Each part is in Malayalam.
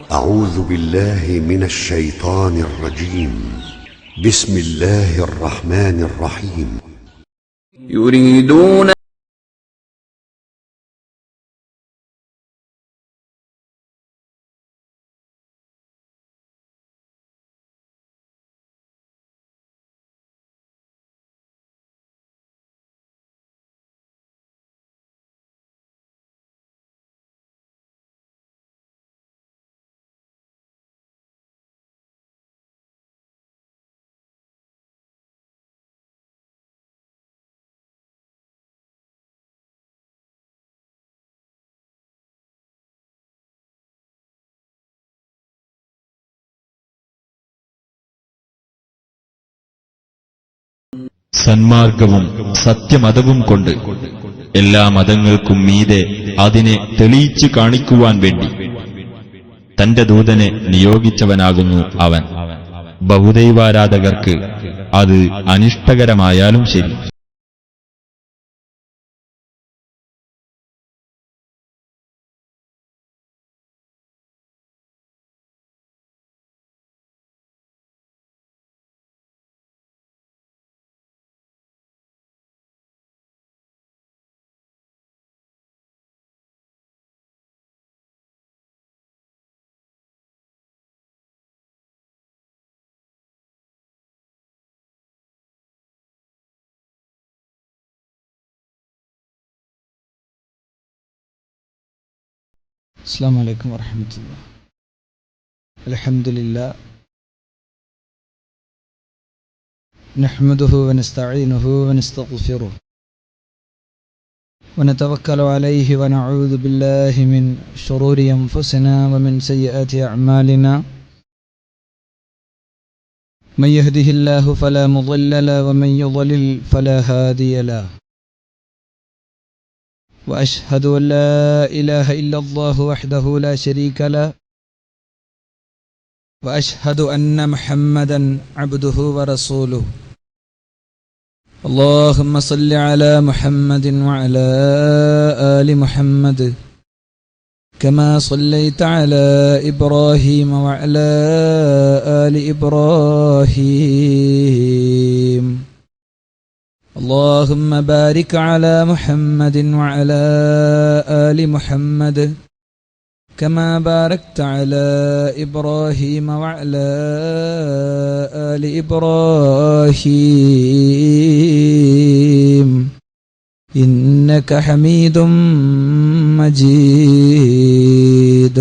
أعوذ بالله من الشيطان الرجيم. بسم الله الرحمن الرحيم. يريدون സന്മാർഗവും സത്യമതവും കൊണ്ട് എല്ലാ മതങ്ങൾക്കും മീതെ അതിനെ തെളിയിച്ചു കാണിക്കുവാൻ വേണ്ടി തന്റെ ദൂതനെ നിയോഗിച്ചവനാകുന്നു അവൻ. ബഹുദൈവാരാധകർക്ക് അത് അനിഷ്ടകരമായാലും ശരി. السلام عليكم ورحمة الله. الحمد لله نحمده ونستعينه ونستغفره ونتوكل عليه ونعوذ بالله من شرور أنفسنا ومن سيئات أعمالنا. من يهده الله فلا مضل له ومن يضلل فلا هادي له. وأشهد أن لا إله إلا الله وحده لا شريك له وأشهد أن محمدا عبده ورسوله. اللهم صل على محمد وعلى آل محمد كما صليت على إبراهيم وعلى آل إبراهيم. اللهم بارك على محمد وعلى آل محمد كما باركت على إبراهيم وعلى آل إبراهيم إنك حميد مجيد.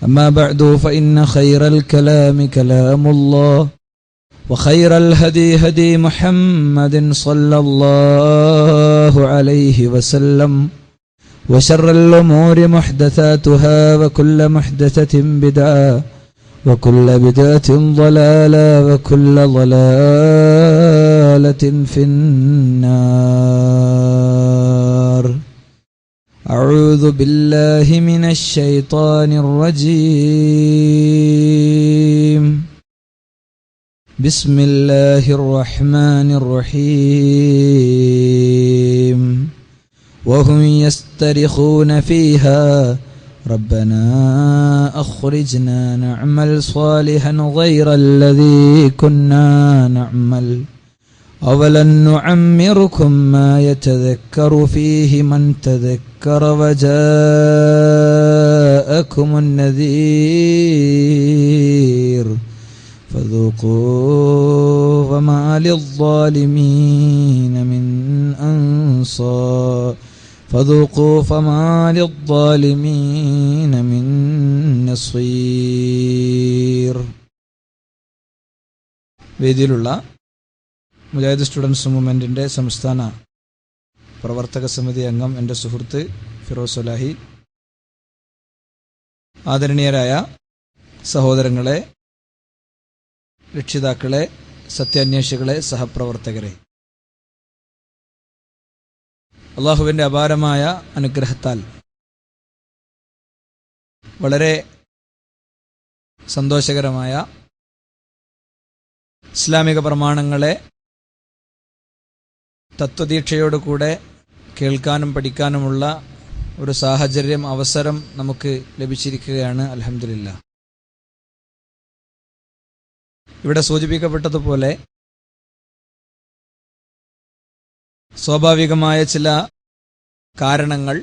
أما بعد فإن خير الكلام كلام الله وخير الهدي هدي محمد صلى الله عليه وسلم وشر الأمور محدثاتها وكل محدثة بدعة وكل بدعة ضلالة وكل ضلالة في النار. أعوذ بالله من الشيطان الرجيم. بسم الله الرحمن الرحيم. وهم يسترخون فيها ربنا أخرجنا نعمل صالحا غير الذي كنا نعمل أولن نعمركم ما يتذكر فيه من تذكر وجاءكم النذير فذوقوا فما للظالمين من أنصار فذوقوا فما للظالمين من نصير. വേദിയിലുള്ള മുജാഹിദ് സ്റ്റുഡൻസ് മൂവ്മെൻറ്റിൻ്റെ സംസ്ഥാന പ്രവർത്തക സമിതി അംഗം എൻ്റെ സുഹൃത്ത് ഫിറോസ് സലാഹി, ആദരണീയരായ സഹോദരങ്ങളെ, രക്ഷിതാക്കളെ, സത്യാന്വേഷികളെ, സഹപ്രവർത്തകരെ, അള്ളാഹുവിൻ്റെ അപാരമായ അനുഗ്രഹത്താൽ വളരെ സന്തോഷകരമായ ഇസ്ലാമിക പ്രമാണങ്ങളെ തത്വദീക്ഷയോടുകൂടെ കേൾക്കാനും പഠിക്കാനുമുള്ള ഒരു സാഹചര്യം, അവസരം നമുക്ക് ലഭിച്ചിരിക്കുകയാണ്. അൽഹംദുലില്ലാ. ഇവിടെ സൂചിപ്പിക്കപ്പെട്ടതുപോലെ സ്വാഭാവികമായ ചില കാരണങ്ങൾ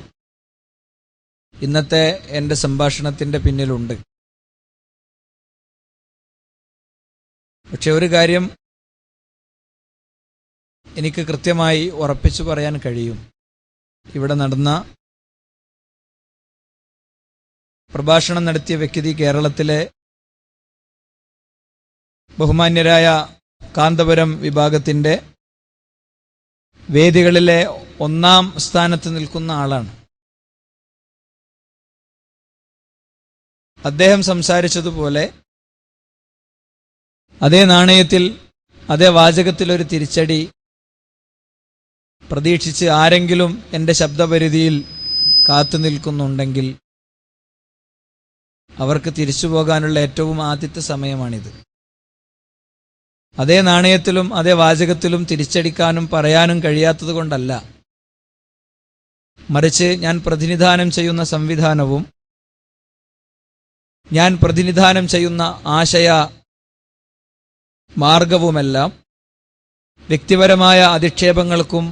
ഇന്നത്തെ എൻ്റെ സംഭാഷണത്തിൻ്റെ പിന്നിലുണ്ട്. പക്ഷെ ഒരു കാര്യം എനിക്ക് കൃത്യമായി ഉറപ്പിച്ചു പറയാൻ കഴിയും. ഇവിടെ നടന്ന പ്രഭാഷണം നടത്തിയ വ്യക്തി കേരളത്തിലെ ബഹുമാന്യരായ കാന്തപുരം വിഭാഗത്തിൻ്റെ വേദികളിലെ ഒന്നാം സ്ഥാനത്ത് നിൽക്കുന്ന ആളാണ്. അദ്ദേഹം സംസാരിച്ചതുപോലെ അതേ നാണയത്തിൽ, അതേ വാചകത്തിലൊരു തിരിച്ചടി പ്രതീക്ഷിച്ച് ആരെങ്കിലും എൻ്റെ ശബ്ദപരിധിയിൽ കാത്തു നിൽക്കുന്നുണ്ടെങ്കിൽ അവർക്ക് തിരിച്ചു പോകാനുള്ള ഏറ്റവും ആദ്യത്തെ സമയമാണിത്. അതേ നാണയത്തിലും അതേ വാചകത്തിലും തിരിച്ചടിക്കാനും പറയാനും കഴിയാത്തത് കൊണ്ടല്ല, മറിച്ച് ഞാൻ പ്രതിനിധാനം ചെയ്യുന്ന സംവിധാനവും ഞാൻ പ്രതിനിധാനം ചെയ്യുന്ന ആശയ മാർഗവുമെല്ലാം വ്യക്തിപരമായ അധിക്ഷേപങ്ങൾക്കും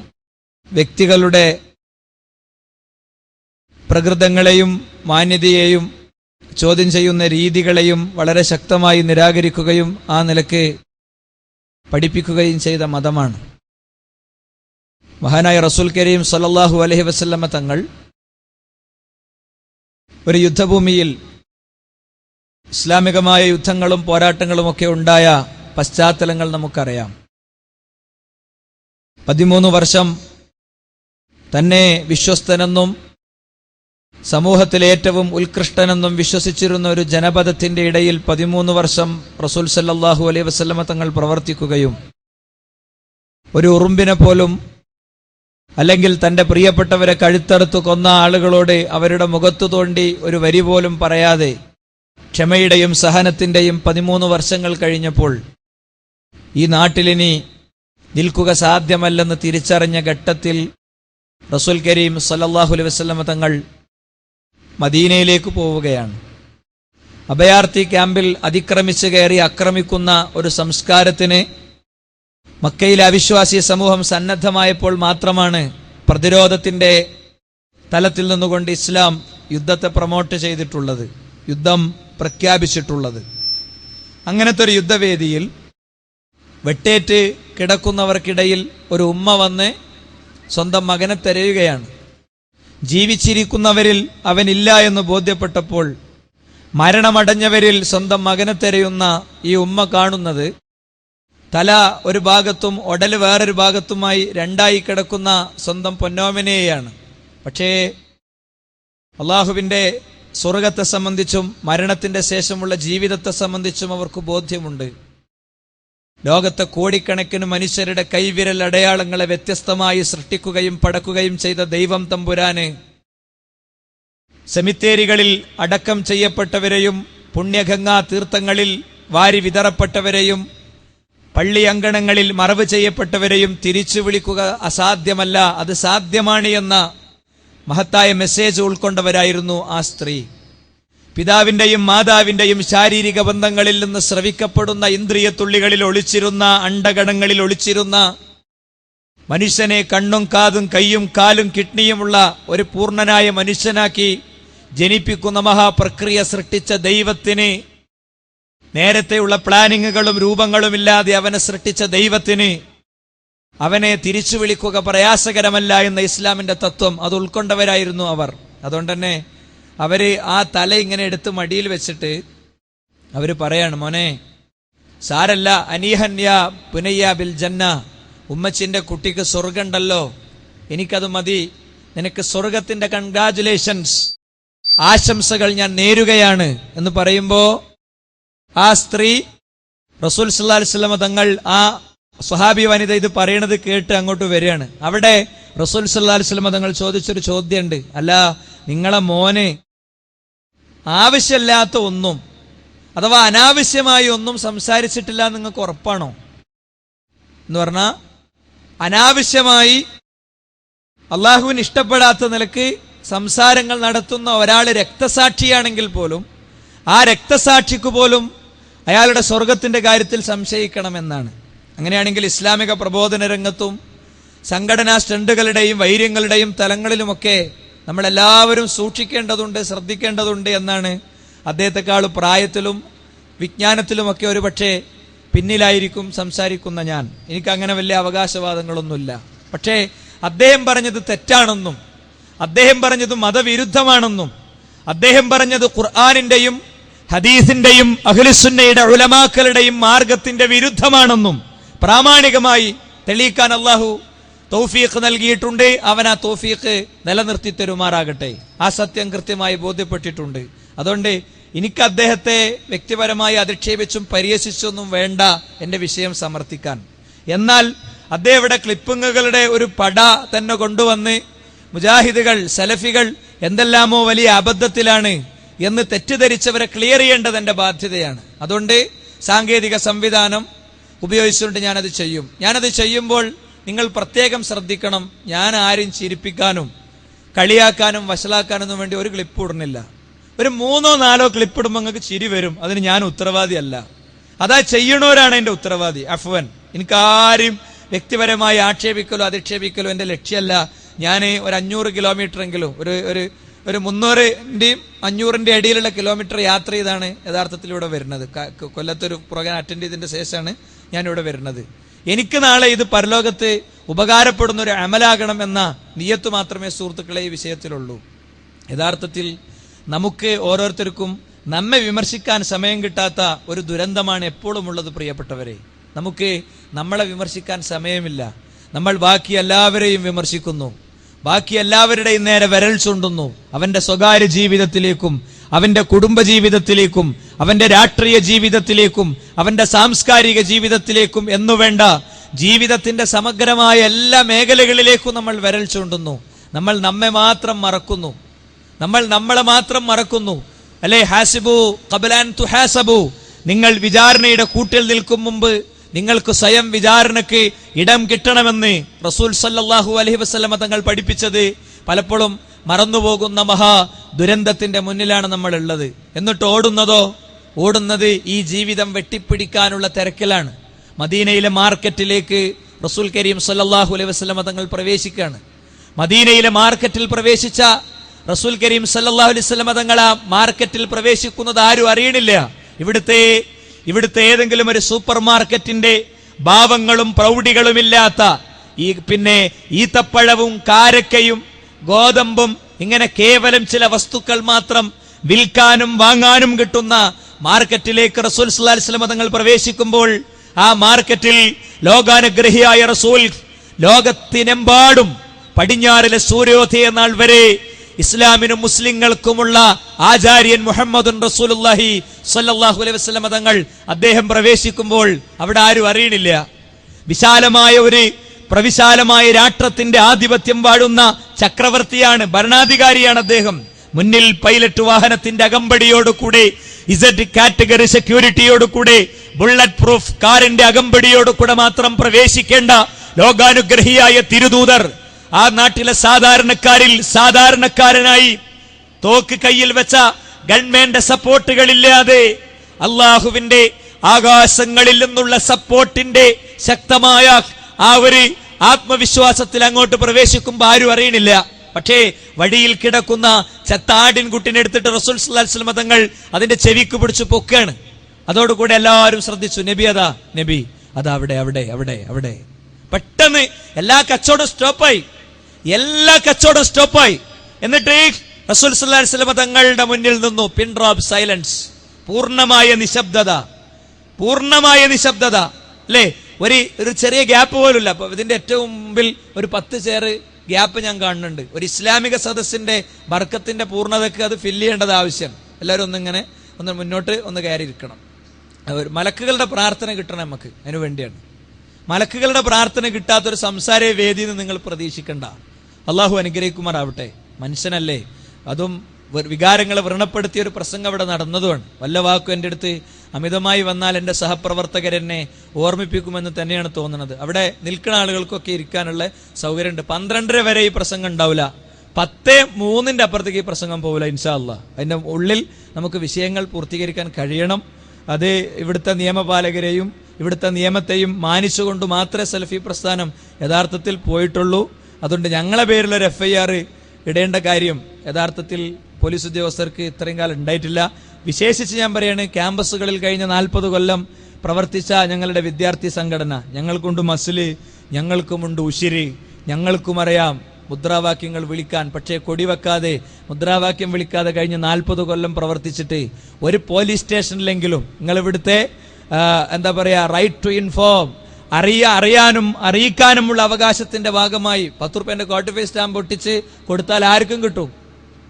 വ്യക്തികളുടെ പ്രകൃതങ്ങളെയും മാന്യതയെയും ചോദ്യം ചെയ്യുന്ന രീതികളെയും വളരെ ശക്തമായി നിരാകരിക്കുകയും ആ നിലക്ക് പഠിപ്പിക്കുകയും ചെയ്ത മതമാണ്. മഹാനായ റസൂൽ കരീം സല്ലല്ലാഹു അലൈഹി വസല്ലമ തങ്ങൾ ഒരു യുദ്ധഭൂമിയിൽ ഇസ്ലാമികമായ യുദ്ധങ്ങളും പോരാട്ടങ്ങളുമൊക്കെ ഉണ്ടായ പശ്ചാത്തലങ്ങൾ നമുക്കറിയാം. 13 വർഷം തന്നെ വിശ്വസ്തനെന്നും സമൂഹത്തിലെ ഏറ്റവും ഉത്കൃഷ്ടനെന്നും വിശ്വസിച്ചിരുന്ന ഒരു ജനപദത്തിന്റെ ഇടയിൽ 13 വർഷം റസൂൽ സല്ലല്ലാഹു അലൈഹി വസല്ലമ തങ്ങൾ പ്രവർത്തിക്കുകയും ഒരു ഉറുമ്പിനെ പോലും, അല്ലെങ്കിൽ തന്റെ പ്രിയപ്പെട്ടവരെ കഴുത്തറുത്ത് കൊന്ന ആളുകളോട് അവരുടെ മുഖത്തു തോണ്ടി ഒരു വരി പോലും പറയാതെ ക്ഷമയുടെയും സഹനത്തിന്റെയും 13 വർഷങ്ങൾ കഴിഞ്ഞപ്പോൾ ഈ നാട്ടിലിനി നിൽക്കുക സാധ്യമല്ലെന്ന് തിരിച്ചറിഞ്ഞ ഘട്ടത്തിൽ റസൂൽ കരീം സല്ലല്ലാഹു അലൈഹി വസല്ലമ തങ്ങൾ മദീനയിലേക്ക് പോവുകയാണ്. അഭയാർത്ഥി ക്യാമ്പിൽ അതിക്രമിച്ച് കയറി ആക്രമിക്കുന്ന ഒരു സംസ്കാരത്തിന് മക്കയിലെ അവിശ്വാസി സമൂഹം സന്നദ്ധമായപ്പോൾ മാത്രമാണ് പ്രതിരോധത്തിന്റെ തലത്തിൽ നിന്നുകൊണ്ട് ഇസ്ലാം യുദ്ധത്തെ പ്രൊമോട്ട് ചെയ്തിട്ടുള്ളത്, യുദ്ധം പ്രഖ്യാപിച്ചിട്ടുള്ളത്. അങ്ങനത്തെ ഒരു യുദ്ധവേദിയിൽ വെട്ടേറ്റ് കിടക്കുന്നവർക്കിടയിൽ ഒരു ഉമ്മ വന്ന് സ്വന്തം മകനെ തിരയുകയാണ്. ജീവിച്ചിരിക്കുന്നവരിൽ അവനില്ല എന്ന് ബോധ്യപ്പെട്ടപ്പോൾ മരണമടഞ്ഞവരിൽ സ്വന്തം മകനെ തിരയുന്ന ഈ ഉമ്മ കാണുന്നത് തല ഒരു ഭാഗത്തും ഉടല് വേറൊരു ഭാഗത്തുമായി രണ്ടായി കിടക്കുന്ന സ്വന്തം പൊന്നോമനെയാണ്. പക്ഷേ അള്ളാഹുവിന്റെ സ്വർഗത്തെ സംബന്ധിച്ചും മരണത്തിന്റെ ശേഷമുള്ള ജീവിതത്തെ സംബന്ധിച്ചും അവർക്ക് ബോധ്യമുണ്ട്. ലോകത്തെ കോടിക്കണക്കിന് മനുഷ്യരുടെ കൈവിരൽ അടയാളങ്ങളെ വ്യത്യസ്തമായി സൃഷ്ടിക്കുകയും പടക്കുകയും ചെയ്ത ദൈവം തമ്പുരാന് സെമിത്തേരികളിൽ അടക്കം ചെയ്യപ്പെട്ടവരെയും പുണ്യഗംഗാ തീർത്ഥങ്ങളിൽ വാരി വിതറപ്പെട്ടവരെയും പള്ളി അങ്കണങ്ങളിൽ മറവ് ചെയ്യപ്പെട്ടവരെയും തിരിച്ചു വിളിക്കുക അസാധ്യമല്ല, അത് സാധ്യമാണ് എന്ന മഹത്തായ മെസ്സേജ് ഉൾക്കൊണ്ടവരായിരുന്നു ആ സ്ത്രീ. പിതാവിന്റെയും മാതാവിന്റെയും ശാരീരിക ബന്ധങ്ങളിൽ നിന്ന് സ്രവിക്കപ്പെടുന്ന ഇന്ദ്രിയത്തുള്ളികളിൽ ഒളിച്ചിരുന്ന, അണ്ടകടങ്ങളിൽ ഒളിച്ചിരുന്ന മനുഷ്യനെ കണ്ണും കാതും കൈയും കാലും കിഡ്നിയുമുള്ള ഒരു പൂർണ്ണനായ മനുഷ്യനാക്കി ജനിപ്പിക്കുന്ന മഹാപ്രക്രിയ സൃഷ്ടിച്ച ദൈവത്തിന്, നേരത്തെയുള്ള പ്ലാനിങ്ങുകളും രൂപങ്ങളുമില്ലാതെ അവനെ സൃഷ്ടിച്ച ദൈവത്തിന് അവനെ തിരിച്ചു വിളിക്കുക പ്രയാസകരമല്ല എന്ന ഇസ്ലാമിന്റെ തത്വം അത് ഉൾക്കൊണ്ടവരായിരുന്നു അവർ. അതുകൊണ്ട് തന്നെ അവര് ആ തല ഇങ്ങനെ എടുത്ത് മടിയിൽ വെച്ചിട്ട് അവര് പറയാണ്, മോനെ സാരല്ല, അനീഹന്യ പുനയ്യ ബിൽ ജന്ന, ഉമ്മച്ചിന്റെ കുട്ടിക്ക് സ്വർഗമുണ്ടല്ലോ, എനിക്കത് മതി, നിനക്ക് സ്വർഗത്തിന്റെ കൺഗ്രാജുലേഷൻസ്, ആശംസകൾ ഞാൻ നേരുകയാണ് എന്ന് പറയുമ്പോ ആ സ്ത്രീ റസൂൽ സല്ലല്ലാഹു അലൈഹി വസല്ലം തങ്ങൾ ആ സ്വഹാബി വനിത ഇത് പറയണത് കേട്ട് അങ്ങോട്ട് വരികയാണ്. അവിടെ റസൂൽ സല്ലല്ലാഹു അലൈഹി വസല്ലം തങ്ങൾ ചോദിച്ചൊരു ചോദ്യമുണ്ട്, അല്ല നിങ്ങളെ മോന് ആവശ്യമില്ലാത്ത ഒന്നും അഥവാ അനാവശ്യമായി ഒന്നും സംസാരിച്ചിട്ടില്ല നിങ്ങൾക്ക് ഉറപ്പാണോ എന്ന് പറഞ്ഞാൽ, അനാവശ്യമായി അള്ളാഹുവിന് ഇഷ്ടപ്പെടാത്ത നിലക്ക് സംസാരങ്ങൾ നടത്തുന്ന ഒരാൾ രക്തസാക്ഷിയാണെങ്കിൽ പോലും ആ രക്തസാക്ഷിക്ക് പോലും അയാളുടെ സ്വർഗത്തിന്റെ കാര്യത്തിൽ സംശയിക്കണമെന്നാണ്. അങ്ങനെയാണെങ്കിൽ ഇസ്ലാമിക പ്രബോധന രംഗത്തും സംഘടനാ സ്റ്റണ്ടുകളുടെയും വൈര്യങ്ങളുടെയും തലങ്ങളിലുമൊക്കെ നമ്മളെല്ലാവരും സൂക്ഷിക്കേണ്ടതുണ്ട്, ശ്രദ്ധിക്കേണ്ടതുണ്ട് എന്നാണ് അദ്ദേഹത്തെക്കാൾ പ്രായത്തിലും വിജ്ഞാനത്തിലുമൊക്കെ ഒരു പക്ഷേ പിന്നിലായിരിക്കും സംസാരിക്കുന്ന ഞാൻ. എനിക്ക് അങ്ങനെ വലിയ അവകാശവാദങ്ങളൊന്നുമില്ല. പക്ഷേ അദ്ദേഹം പറഞ്ഞത് തെറ്റാണെന്നും അദ്ദേഹം പറഞ്ഞത് മതവിരുദ്ധമാണെന്നും അദ്ദേഹം പറഞ്ഞത് ഖുർആനിന്റെയും ഹദീസിന്റെയും അഹ്ലുസുന്നയുടെ ഉലമാക്കളുടെയും മാർഗത്തിന്റെ വിരുദ്ധമാണെന്നും പ്രാമാണികമായി തെളിയിക്കാൻ അള്ളാഹു തൗഫീഖ് നൽകിയിട്ടുണ്ട്. അവൻ ആ തൗഫീഖ് നിലനിർത്തി തരുമാറാകട്ടെ. ആ സത്യം കൃത്യമായി ബോധ്യപ്പെട്ടിട്ടുണ്ട്. അതുകൊണ്ട് എനിക്ക് അദ്ദേഹത്തെ വ്യക്തിപരമായി അധിക്ഷേപിച്ചും പരിഹസിച്ചൊന്നും വേണ്ട എന്റെ വിഷയം സമർത്ഥിക്കാൻ. എന്നാൽ അദ്ദേഹം ക്ലിപ്പിങ്ങുകളുടെ ഒരു പട തന്നെ കൊണ്ടുവന്ന് മുജാഹിദുകൾ, സലഫികൾ എന്തെല്ലാമോ വലിയ അബദ്ധത്തിലാണ് എന്ന് തെറ്റിദ്ധരിച്ചവരെ ക്ലിയർ ചെയ്യേണ്ടത് എന്റെ ബാധ്യതയാണ്. അതുകൊണ്ട് സാങ്കേതിക സംവിധാനം ഉപയോഗിച്ചുകൊണ്ട് ഞാനത് ചെയ്യുമ്പോൾ നിങ്ങൾ പ്രത്യേകം ശ്രദ്ധിക്കണം. ഞാൻ ആരും ചിരിപ്പിക്കാനും കളിയാക്കാനും വഷളാക്കാനൊന്നും വേണ്ടി ഒരു ക്ലിപ്പ് ഇടുന്നില്ല. ഒരു 3-4 ക്ലിപ്പ് ഇടുമ്പോൾ നിങ്ങൾക്ക് ചിരി വരും. അതിന് ഞാൻ ഉത്തരവാദിയല്ല. അതാ ചെയ്യണവരാണ് എന്റെ ഉത്തരവാദി. അഫ്വൻ, എനിക്കാരും വ്യക്തിപരമായി ആക്ഷേപിക്കലോ അധിക്ഷേപിക്കലോ എന്റെ ലക്ഷ്യമല്ല. ഞാൻ ഒരു 500 കിലോമീറ്റർ എങ്കിലും ഒരു 300-ന്റെയും 500-ന്റെ ഇടയിലുള്ള കിലോമീറ്റർ യാത്ര ചെയ്താണ് യഥാർത്ഥത്തിൽ ഇവിടെ വരുന്നത്. കൊല്ലത്തൊരു പ്രോഗ്രാം അറ്റൻഡ് ചെയ്തതിന്റെ ശേഷമാണ് ഞാൻ ഇവിടെ വരുന്നത്. എനിക്ക് നാളെ ഇത് പരലോകത്ത് ഉപകാരപ്പെടുന്ന ഒരു അമലാകണം എന്ന നിയത്ത് മാത്രമേ സുഹൃത്തുക്കളെ ഈ വിഷയത്തിലുള്ളൂ. യഥാർത്ഥത്തിൽ നമുക്ക് ഓരോരുത്തർക്കും നമ്മെ വിമർശിക്കാൻ സമയം കിട്ടാത്ത ഒരു ദുരന്തമാണ് എപ്പോഴും ഉള്ളത്. പ്രിയപ്പെട്ടവരെ, നമുക്ക് നമ്മളെ വിമർശിക്കാൻ സമയമില്ല. നമ്മൾ ബാക്കി എല്ലാവരെയും വിമർശിക്കുന്നു, ബാക്കി എല്ലാവരുടെയും നേരെ വിരൽ ചൂണ്ടുന്നു. അവന്റെ സ്വകാര്യ ജീവിതത്തിലേക്കും അവന്റെ കുടുംബ ജീവിതത്തിലേക്കും അവന്റെ രാഷ്ട്രീയ ജീവിതത്തിലേക്കും അവന്റെ സാംസ്കാരിക ജീവിതത്തിലേക്കും എന്നുവേണ്ട ജീവിതത്തിന്റെ സമഗ്രമായ എല്ലാ മേഖലകളിലേക്കും നമ്മൾ വിരൽ ചൂണ്ടുന്നു. നമ്മൾ നമ്മെ മാത്രം മറക്കുന്നു. നമ്മൾ നമ്മളെ മാത്രം മറക്കുന്നു. അല്ലെ, ഹാസിബു ഖബ്ല അൻ തുഹാസബു. നിങ്ങൾ വിചാരണയുടെ കൂട്ടിൽ നിൽക്കും മുമ്പ് നിങ്ങൾക്ക് സ്വയം വിചാരണയ്ക്ക് ഇടം കിട്ടണമെന്ന് റസൂൽ സല്ലല്ലാഹു അലൈഹി വസല്ലമ തങ്ങൾ പഠിപ്പിച്ചത് പലപ്പോഴും മറന്നുപോകുന്ന മഹാ ദുരന്തത്തിന്റെ മുന്നിലാണ് നമ്മൾ ഉള്ളത്. എന്നിട്ട് ഓടുന്നത് ഈ ജീവിതം വെട്ടിപ്പിടിക്കാനുള്ള തിരക്കിലാണ്. മദീനയിലെ മാർക്കറ്റിലേക്ക് റസൂൽ കരീം സല്ലല്ലാഹു അലൈഹി വസല്ലമ തങ്ങൾ പ്രവേശിക്കുകയാണ്. മദീനയിലെ മാർക്കറ്റിൽ പ്രവേശിച്ച റസൂൽ കരീം സല്ലല്ലാഹു അലൈഹി വസല്ലമ തങ്ങൾ ആ മാർക്കറ്റിൽ പ്രവേശിക്കുന്നത് ആരും അറിയണില്ല. ഇവിടുത്തെ ഏതെങ്കിലും ഒരു സൂപ്പർ മാർക്കറ്റിന്റെ ഭാവങ്ങളും പ്രൗഢികളുമില്ലാത്ത ഈത്തപ്പഴവും കാരക്കയും ഗോതമ്പും ഇങ്ങനെ കേവലം ചില വസ്തുക്കൾ മാത്രം വിൽക്കാനും വാങ്ങാനും കിട്ടുന്ന മാർക്കറ്റിലേക്ക് റസൂൽ സല്ലല്ലാഹു അലൈഹി വസല്ലം തങ്ങൾ പ്രവേശിക്കുമ്പോൾ ആ മാർക്കറ്റിൽ ലോകാനുഗ്രഹിയായ റസൂൽ ലോകത്തിനെമ്പാടും പടിഞ്ഞാറിലെ സൂര്യോദയ നാൾ വരെ ഇസ്ലാമിനും മുസ്ലിങ്ങൾക്കുമുള്ള ആചാര്യൻ മുഹമ്മദുൻ റസൂലുള്ളാഹി സ്വല്ലല്ലാഹു അലൈഹി വസല്ലം തങ്ങൾ അദ്ദേഹം പ്രവേശിക്കുമ്പോൾ അവിടെ ആരും അറിയണില്ല. പ്രവിശാലമായ രാഷ്ട്രത്തിന്റെ ആധിപത്യം വാഴുന്ന ചക്രവർത്തിയാണ്, ഭരണാധികാരിയാണ് അദ്ദേഹം. മുന്നിൽ പൈലറ്റ് വാഹനത്തിന്റെ അകമ്പടിയോടുകൂടെ, ഇസഡ് കാറ്റഗറി സെക്യൂരിറ്റിയോടുകൂടെ, ബുള്ളറ്റ് പ്രൂഫ് കാറിന്റെ അകമ്പടിയോടുകൂടെ മാത്രം പ്രവേശിക്കേണ്ട ലോകാനുഗ്രഹിയായ തിരുദൂതർ ആ നാട്ടിലെ സാധാരണക്കാരിൽ സാധാരണക്കാരനായി തോക്ക് കയ്യിൽ വെച്ച ഗവൺമെന്റ് സപ്പോർട്ടുകളില്ലാതെ അള്ളാഹുവിന്റെ ആകാശങ്ങളിൽ നിന്നുള്ള സപ്പോർട്ടിന്റെ ശക്തമായ ആ ഒരു ആത്മവിശ്വാസത്തിൽ അങ്ങോട്ട് പ്രവേശിക്കുമ്പോൾ ആരും അറിയണില്ല. പക്ഷേ വഴിയിൽ കിടക്കുന്ന ചത്താടിൻകുട്ടിനെ എടുത്തിട്ട് റസൂൽ സല്ലല്ലാഹു അലൈഹി വസല്ലം തങ്ങൾ അതിന്റെ ചെവിക്ക് പിടിച്ച് പൊക്കുകയാണ്. അതോടുകൂടെ എല്ലാവരും ശ്രദ്ധിച്ചു, നബി അതാ അവിടെ. പെട്ടെന്ന് എല്ലാ കച്ചവടം സ്റ്റോപ്പായി. എന്നിട്ട് റസൂൽ സല്ലല്ലാഹു അലൈഹി വസല്ലം തങ്ങളുടെ മുന്നിൽ നിന്നു പിൻ ഡ്രോപ്പ് സൈലൻസ്, പൂർണ്ണമായ നിശബ്ദത അല്ലേ. ഒരു ചെറിയ ഗ്യാപ്പ് പോലുമില്ല. അപ്പൊ ഇതിന്റെ ഏറ്റവും മുമ്പിൽ ഒരു 10 ചെയർ ഗ്യാപ്പ് ഞാൻ കാണുന്നുണ്ട്. ഒരു ഇസ്ലാമിക സദസ്സിന്റെ ബർക്കത്തിന്റെ പൂർണ്ണതയ്ക്ക് അത് ഫില്ല് ചെയ്യേണ്ടത് ആവശ്യം. എല്ലാവരും ഒന്ന് മുന്നോട്ട് കയറി ഇരിക്കണം. മലക്കുകളുടെ പ്രാർത്ഥന കിട്ടണം നമുക്ക്, അതിനു വേണ്ടിയാണ്. മലക്കുകളുടെ പ്രാർത്ഥന കിട്ടാത്തൊരു സംസാര വേദിയിൽ നിന്ന് നിങ്ങൾ പ്രതീക്ഷിക്കണ്ട. അള്ളാഹു അനുഗ്രഹിക്കുമാറാവട്ടെ. മനുഷ്യനല്ലേ, അതും വികാരങ്ങളെ വ്രണപ്പെടുത്തിയ ഒരു പ്രസംഗം അവിടെ നടന്നതുമാണ്. വല്ല വാക്കും എൻ്റെ അടുത്ത് അമിതമായി വന്നാൽ എൻ്റെ സഹപ്രവർത്തകരെന്നെ ഓർമ്മിപ്പിക്കുമെന്ന് തന്നെയാണ് തോന്നുന്നത്. അവിടെ നിൽക്കുന്ന ആളുകൾക്കൊക്കെ ഇരിക്കാനുള്ള സൗകര്യമുണ്ട്. 12:30 വരെ ഈ പ്രസംഗം ഉണ്ടാവില്ല. 10:03 അപ്പുറത്തേക്ക് ഈ പ്രസംഗം പോകില്ല ഇൻഷാ അല്ലാഹ്. അതിന്റെ ഉള്ളിൽ നമുക്ക് വിഷയങ്ങൾ പൂർത്തീകരിക്കാൻ കഴിയണം. അത് ഇവിടുത്തെ നിയമപാലകരെയും ഇവിടുത്തെ നിയമത്തെയും മാനിച്ചുകൊണ്ട് മാത്രമേ സലഫി പ്രസ്ഥാനം യഥാർത്ഥത്തിൽ പോയിട്ടുള്ളൂ. അതുകൊണ്ട് ഞങ്ങളെ പേരിലൊരു FIR ഇടേണ്ട കാര്യം യഥാർത്ഥത്തിൽ പോലീസ് ഉദ്യോഗസ്ഥർക്ക് ഇത്രയും കാലം ഉണ്ടായിട്ടില്ല. വിശേഷിച്ച് ഞാൻ പറയാണ്, ക്യാമ്പസുകളിൽ കഴിഞ്ഞ 40 കൊല്ലം പ്രവർത്തിച്ച ഞങ്ങളുടെ വിദ്യാർത്ഥി സംഘടന, ഞങ്ങൾക്കുണ്ട് മസ്ല്, ഞങ്ങൾക്കുമുണ്ട് ഉശിര്, ഞങ്ങൾക്കും അറിയാം മുദ്രാവാക്യങ്ങൾ വിളിക്കാൻ. പക്ഷേ കൊടിവെക്കാതെ മുദ്രാവാക്യം വിളിക്കാതെ കഴിഞ്ഞ 40 കൊല്ലം പ്രവർത്തിച്ചിട്ട് ഒരു പോലീസ് സ്റ്റേഷനിലെങ്കിലും നിങ്ങൾ ഇവിടുത്തെ എന്താ പറയാ റൈറ്റ് ടു ഇൻഫോം, അറിയാനും അറിയിക്കാനുമുള്ള അവകാശത്തിന്റെ ഭാഗമായി 10 രൂപേന്റെ കോട്ടിഫൈ സ്റ്റാമ്പ് ഒട്ടിച്ച് കൊടുത്താൽ ആർക്കും കിട്ടും.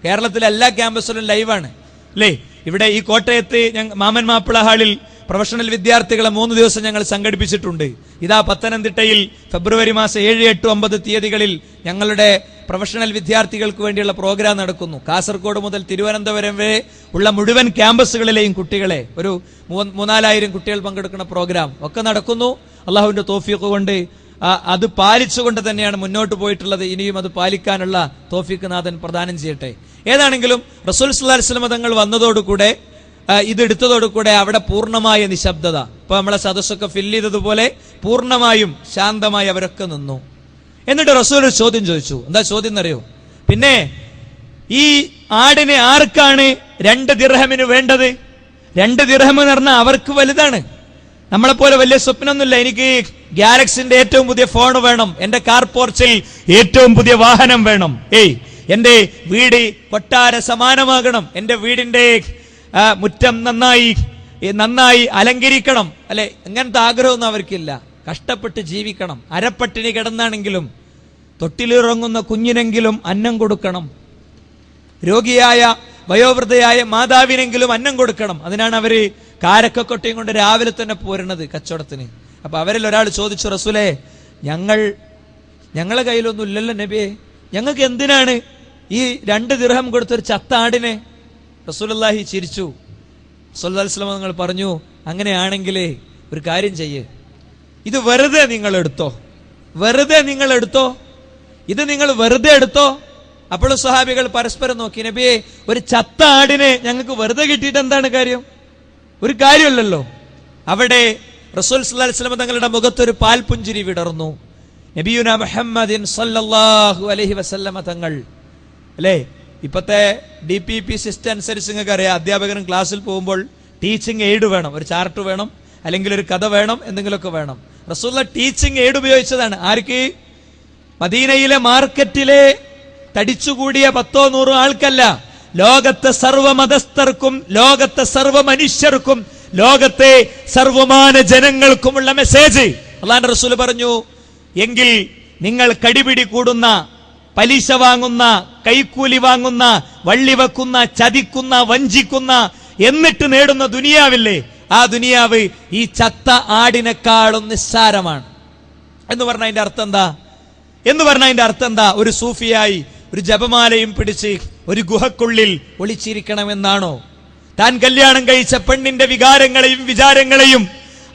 കേരളത്തിലെ എല്ലാ ക്യാമ്പസിലും ലൈവാണ് അല്ലേ. ഇവിടെ ഈ കോട്ടയത്ത് മാമൻ മാപ്പിള ഹാളിൽ പ്രൊഫഷണൽ വിദ്യാർത്ഥികളെ 3 ദിവസം ഞങ്ങൾ സംഘടിപ്പിച്ചിട്ടുണ്ട്. ഇതാ പത്തനംതിട്ടയിൽ ഫെബ്രുവരി മാസം 7, 8, 9 തീയതികളിൽ ഞങ്ങളുടെ പ്രൊഫഷണൽ വിദ്യാർത്ഥികൾക്ക് വേണ്ടിയുള്ള പ്രോഗ്രാം നടക്കുന്നു. കാസർഗോഡ് മുതൽ തിരുവനന്തപുരം വരെ ഉള്ള മുഴുവൻ ക്യാമ്പസുകളിലെയും കുട്ടികളെ, ഒരു 3,000-4,000 കുട്ടികൾ പങ്കെടുക്കുന്ന പ്രോഗ്രാം ഒക്കെ നടക്കുന്നു. അള്ളാഹുവിന്റെ തൗഫീഖ് കൊണ്ട് അത് പാലിച്ചുകൊണ്ട് തന്നെയാണ് മുന്നോട്ട് പോയിട്ടുള്ളത്. ഇനിയും അത് പാലിക്കാനുള്ള തൗഫീഖ് നാഥൻ പ്രദാനം ചെയ്യട്ടെ. ഏതാണെങ്കിലും റസൂൽ സല്ലല്ലാഹു അലൈഹി വസല്ലം തങ്ങൾ വന്നതോടുകൂടെ ഇതെടുത്തതോടുകൂടെ അവിടെ പൂർണ്ണമായ നിശബ്ദത. ഇപ്പൊ നമ്മളെ സദസ്സൊക്കെ ഫില്ല് ചെയ്തതുപോലെ പൂർണ്ണമായും ശാന്തമായി അവരൊക്കെ നിന്നു. എന്നിട്ട് റസൂൽ ഒരു ചോദ്യം ചോദിച്ചു. എന്താ ചോദ്യം എന്നറിയോ? പിന്നെ ഈ ആടിനെ ആർക്കാണ് 2 ദിർഹമിന് വേണ്ടത്? 2 ദിർഹം എന്ന് പറഞ്ഞാൽ അവർക്ക് വലുതാണ്. നമ്മളെപ്പോലെ വലിയ സ്വപ്നമൊന്നുമില്ല. എനിക്ക് ഗാലക്സിന്റെ ഏറ്റവും പുതിയ ഫോൺ വേണം, എന്റെ കാർ പോർച്ചിൽ ഏറ്റവും പുതിയ വാഹനം വേണം, എന്റെ വീട് കൊട്ടാര സമാനമാകണം, എന്റെ വീടിന്റെ മുറ്റം നന്നായി അലങ്കരിക്കണം, അല്ലെ? അങ്ങനത്തെ ആഗ്രഹമൊന്നും അവർക്കില്ല. കഷ്ടപ്പെട്ട് ജീവിക്കണം. അരപ്പട്ടിണി കിടന്നാണെങ്കിലും തൊട്ടിലിറങ്ങുന്ന കുഞ്ഞിനെങ്കിലും അന്നം കൊടുക്കണം, രോഗിയായ വയോവൃദ്ധയായ മാതാവിനെങ്കിലും അന്നം കൊടുക്കണം. അതിനാണ് അവര് കാരക്കൊട്ടയും കൊണ്ട് രാവിലെ തന്നെ പോരുന്നത് കച്ചവടത്തിന്. അപ്പൊ അവരിൽ ഒരാൾ ചോദിച്ചു, റസൂലേ, ഞങ്ങളെ കയ്യിലൊന്നും ഇല്ലല്ലോ നബിയെ, ഞങ്ങൾക്ക് എന്തിനാണ് ഈ 2 ദിർഹം കൊടുത്തൊരു ചത്ത ആടിനെ? റസൂലുള്ളാഹി ചിരിച്ചു. സല്ലല്ലാഹു അലൈഹി വസല്ലം നിങ്ങൾ പറഞ്ഞു, അങ്ങനെയാണെങ്കിലേ ഒരു കാര്യം ചെയ്യേ, ഇത് വെറുതെ നിങ്ങൾ എടുത്തോ, ഇത് നിങ്ങൾ വെറുതെ എടുത്തോ. അപ്പോൾ സ്വഹാബികൾ പരസ്പരം നോക്കി, നബിയെ, ഒരു ചത്ത ആടിനെ ഞങ്ങൾക്ക് വെറുതെ കിട്ടിയിട്ട് എന്താണ് കാര്യം? ഒരു കാര്യമല്ലല്ലോ. അവിടെ റസൂൽ സല്ലല്ലാഹു അലൈഹി വസല്ലം തങ്ങളുടെ മുഖത്തൊരു പാൽപുഞ്ചിരി വിടർന്നു. നബിയുനാ മുഹമ്മദിൻ സല്ലല്ലാഹു അലൈഹി വസല്ലം തങ്ങൾ, അല്ലേ? ഇപ്പത്തെ DPP സിസ്റ്റം അനുസരിച്ച് നിങ്ങൾക്ക് അറിയാം, അധ്യാപകരും ക്ലാസ്സിൽ പോകുമ്പോൾ ടീച്ചിങ് എയ്ഡ് വേണം, ഒരു ചാർട്ട് വേണം, അല്ലെങ്കിൽ ഒരു കഥ വേണം, എന്തെങ്കിലുമൊക്കെ വേണം. റസൂലുള്ള ടീച്ചിങ് എയ്ഡ് ഉപയോഗിച്ചതാണ്. ആർക്ക്? മദീനയിലെ മാർക്കറ്റിലെ തടിച്ചുകൂടിയ 10-100 ആൾക്കല്ല, ലോകത്തെ സർവ്വമതസ്ഥർക്കും ലോകത്തെ സർവ്വ മനുഷ്യർക്കും ലോകത്തെ സർവമാന ജനങ്ങൾക്കുമുള്ള മെസ്സേജ് അല്ലാഹുവിന്റെ റസൂൽ പറഞ്ഞു. എങ്കിൽ നിങ്ങൾ കടിപിടി കൂടുന്ന, പലിശ വാങ്ങുന്ന, കൈക്കൂലി വാങ്ങുന്ന, വള്ളി വെക്കുന്ന, ചതിക്കുന്ന, വഞ്ചിക്കുന്ന, എന്നിട്ട് നേടുന്ന ദുനിയാവില്ലേ, ആ ദുനിയാവ് ഈ ചത്ത ആടിനേക്കാളും നിസ്സാരമാണ് എന്ന് പറഞ്ഞ അതിന്റെ അർത്ഥം എന്താ? ഒരു സൂഫിയായി ഒരു ജപമാലയും പിടിച്ച് ഒരു ഗുഹക്കുള്ളിൽ ഒളിച്ചിരിക്കണമെന്നാണോ? താൻ കല്യാണം കഴിച്ച പെണ്ണിന്റെ വികാരങ്ങളെയും വിചാരങ്ങളെയും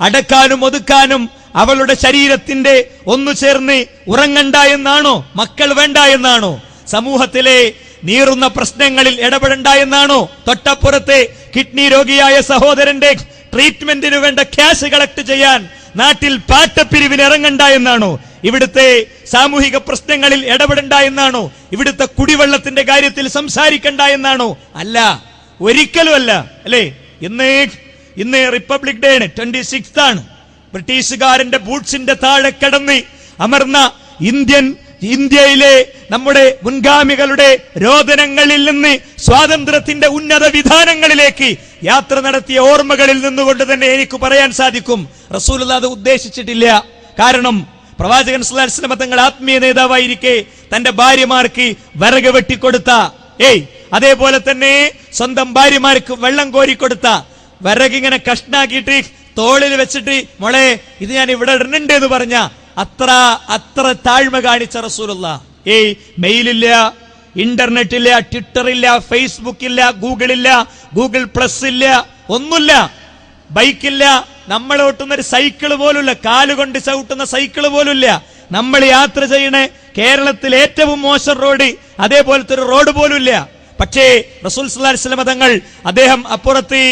അടക്കാനും ഒതുക്കാനും അവളുടെ ശരീരത്തിന്റെ ഒന്നു ചേർന്ന് ഉറങ്ങണ്ട എന്നാണോ? മക്കൾ വേണ്ട എന്നാണോ? സമൂഹത്തിലെ നീറുന്ന പ്രശ്നങ്ങളിൽ ഇടപെടണ്ട എന്നാണോ? തൊട്ടപ്പുറത്തെ കിഡ്നി രോഗിയായ സഹോദരന്റെ ട്രീറ്റ്മെന്റിന് വേണ്ട ക്യാഷ് കളക്ട് ചെയ്യാൻ നാട്ടിൽ പാട്ടപ്പിരിവിന് ഇറങ്ങണ്ട എന്നാണോ? ഇവിടുത്തെ സാമൂഹിക പ്രശ്നങ്ങളിൽ ഇടപെടണ്ട എന്നാണോ? ഇവിടുത്തെ കുടിവെള്ളത്തിന്റെ കാര്യത്തിൽ സംസാരിക്കണ്ട എന്നാണോ? അല്ല, ഒരിക്കലും അല്ല. അല്ലേ? ഇന്ന് റിപ്പബ്ലിക് ഡേ ആണ്, 26th ആണ്. ബ്രിട്ടീഷുകാരന്റെ ബൂട്ട്സിന്റെ താഴെ കിടന്ന് അമർന്ന ഇന്ത്യയിലെ നമ്മുടെ മുൻഗാമികളുടെ രോദനങ്ങളിൽ നിന്ന് സ്വാതന്ത്ര്യത്തിന്റെ ഉന്നത വിധാനങ്ങളിലേക്ക് യാത്ര നടത്തിയ ഓർമ്മകളിൽ നിന്നുകൊണ്ട് തന്നെ എനിക്ക് പറയാൻ സാധിക്കും, റസൂലുള്ളാഹി അത് ഉദ്ദേശിച്ചിട്ടില്ല. കാരണം പ്രവാചകൻ സല്ലല്ലാഹു അലൈഹി വസല്ലം തങ്ങൾ ആത്മീയ നേതാവായിരിക്കെ തന്റെ ഭാര്യമാർക്ക് വിറക് വെട്ടിക്കൊടുത്ത, അതേപോലെ തന്നെ സ്വന്തം ഭാര്യമാർക്ക് വെള്ളം കോരിക്കൊടുത്ത, വിറകിങ്ങനെ കഷ്ണാക്കിയിട്ട് തോളിൽ വെച്ചിട്ട് മോളെ ഇത് ഞാൻ ഇവിടെ ഇടുന്നുണ്ട് എന്ന് പറഞ്ഞ അത്ര താഴ്മ കാണിച്ച റസൂലുള്ളാഹി. മെയിലില്ല, ഇന്റർനെറ്റ് ഇല്ല, ട്വിറ്റർ ഇല്ല, ഫേസ്ബുക്ക് ഇല്ല, ഗൂഗിൾ പ്ലസ് ഇല്ല, ഒന്നുമില്ല, ബൈക്കില്ല, നമ്മൾ ഓട്ടുന്ന ഒരു സൈക്കിള് പോലുമില്ല, കാലുകൊണ്ട് ചവിട്ടുന്ന സൈക്കിള് പോലുമില്ല, നമ്മൾ യാത്ര ചെയ്യണ കേരളത്തിൽ ഏറ്റവും മോശം റോഡ്, അതേപോലത്തെ ഒരു റോഡ് പോലും ഇല്ല. പക്ഷേ റസൂൽ സല്ലല്ലാഹു അലൈഹി വസല്ലം തങ്ങൾ അദ്ദേഹം അപ്പുറത്ത്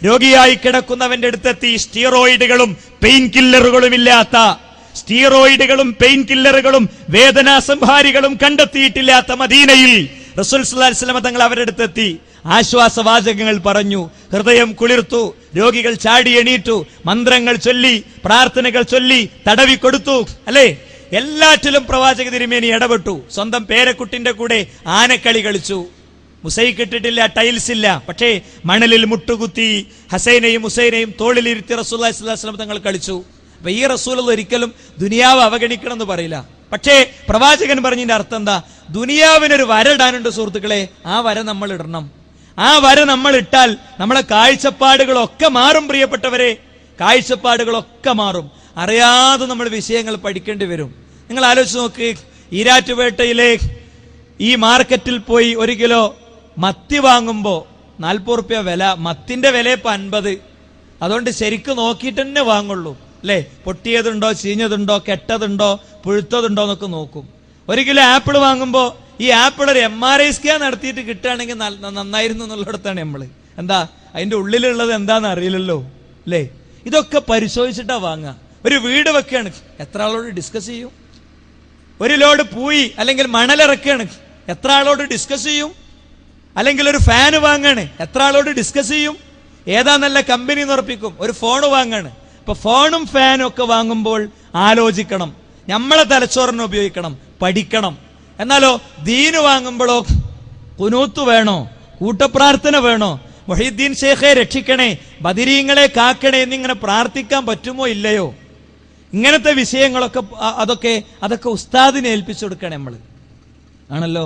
രോഗിയായി കിടക്കുന്നവന്റെ അടുത്തെത്തി. സ്റ്റീറോയിഡുകളും പെയിൻ കില്ലറുകളും ഇല്ലാത്ത, സ്റ്റീറോയിഡുകളും പെയിൻ കില്ലറുകളും വേദനാ സംഹാരികളും കണ്ടെത്തിയിട്ടില്ലാത്ത മദീനയിൽ റസൂൽ സല്ലല്ലാഹു അലൈഹി വസല്ലം തങ്ങൾ അവരുടെ അടുത്തെത്തി. ആശ്വാസവാചകങ്ങൾ പറഞ്ഞു, ഹൃദയം കുളിർത്തു, രോഗികൾ ചാടി എണീറ്റു, മന്ത്രങ്ങൾ ചൊല്ലി, പ്രാർത്ഥനകൾ ചൊല്ലി, തടവി കൊടുത്തു. അല്ലേ, എല്ലാറ്റിലും പ്രവാചക തിരുമേനി ഇടപെട്ടു. സ്വന്തം പേരക്കുട്ടിന്റെ കൂടെ ആനക്കളി കളിച്ചു. മുസൈക്ക് ഇട്ടിട്ടില്ല, ടൈൽസ് ഇല്ല, പക്ഷേ മണലിൽ മുട്ടുകുത്തി ഹസൈനെയും ഹുസൈനെയും തോളിലിരുത്തി റസൂലുള്ളാഹി സ്വല്ലല്ലാഹു അലൈഹി വസല്ലം തങ്ങൾ കളിച്ചു. അപ്പൊ ഈ റസൂലുള്ള ഒരിക്കലും ദുനിയാവ് അവഗണിക്കണം എന്ന് പറയില്ല. പക്ഷേ പ്രവാചകൻ പറഞ്ഞതിന്റെ അർത്ഥം എന്താ? ദുനിയാവിനൊരു വരടാനുണ്ട് സുഹൃത്തുക്കളെ, ആ വര നമ്മൾ ഇടണം. ആ വര നമ്മൾ ഇട്ടാൽ നമ്മളെ കാഴ്ചപ്പാടുകളൊക്കെ മാറും. പ്രിയപ്പെട്ടവരെ, കാഴ്ചപ്പാടുകളൊക്കെ മാറും. അറിയാതെ നമ്മൾ വിഷയങ്ങൾ പഠിക്കേണ്ടി വരും. നിങ്ങൾ ആലോചിച്ച് നോക്ക്, ഈരാറ്റുപേട്ടയിലെ ഈ മാർക്കറ്റിൽ പോയി 1 കിലോ മത്തി വാങ്ങുമ്പോ 40 റുപ്യ വില. മത്തിന്റെ വില ഇപ്പൊ 50. അതുകൊണ്ട് ശരിക്കും നോക്കിയിട്ട് തന്നെ വാങ്ങുള്ളൂ. അല്ലെ, പൊട്ടിയതുണ്ടോ, ചീഞ്ഞതുണ്ടോ, കെട്ടതുണ്ടോ, പുഴുത്തതുണ്ടോ എന്നൊക്കെ നോക്കും. 1 കിലോ ആപ്പിൾ വാങ്ങുമ്പോ ഈ ആപ്പിൾ ഒരു MRI സ്കാൻ നടത്തിയിട്ട് കിട്ടുകയാണെങ്കിൽ നന്നായിരുന്നു എന്നുള്ളിടത്താണ് നമ്മള്. എന്താ, അതിന്റെ ഉള്ളിലുള്ളത് എന്താന്ന് അറിയില്ലല്ലോ. അല്ലേ, ഇതൊക്കെ പരിശോധിച്ചിട്ടാ വാങ്ങുക. ഒരു വീട് വെക്കുകയാണ്, എത്ര ആളോട് ഡിസ്കസ് ചെയ്യും? ഒരു ലോഡ് പൂയി അല്ലെങ്കിൽ മണലിറക്കുകയാണ്, എത്ര ആളോട് ഡിസ്കസ് ചെയ്യും? അല്ലെങ്കിൽ ഒരു ഫാന് വാങ്ങാണ്, എത്ര ആളോട് ഡിസ്കസ് ചെയ്യും? ഏതാ നല്ല കമ്പനി എന്ന് ഉറപ്പിക്കും. ഒരു ഫോണ് വാങ്ങാണ്, ഇപ്പൊ ഫോണും ഫാനും ഒക്കെ വാങ്ങുമ്പോൾ ആലോചിക്കണം, നമ്മളെ തലച്ചോറിനെ ഉപയോഗിക്കണം, പഠിക്കണം. എന്നാലോ ദീന് വാങ്ങുമ്പോഴോ കുനൂത്ത് വേണോ, കൂട്ടപ്രാർത്ഥന വേണോ, മുഹീദ്ദീൻ ശേഖെ രക്ഷിക്കണേ, ബദരീങ്ങളെ കാക്കണേ എന്നിങ്ങനെ പ്രാർത്ഥിക്കാൻ പറ്റുമോ ഇല്ലയോ? ഇങ്ങനത്തെ വിഷയങ്ങളൊക്കെ അതൊക്കെ ഉസ്താദിനെ ഏൽപ്പിച്ചു കൊടുക്കണം നമ്മൾ. ആണല്ലോ,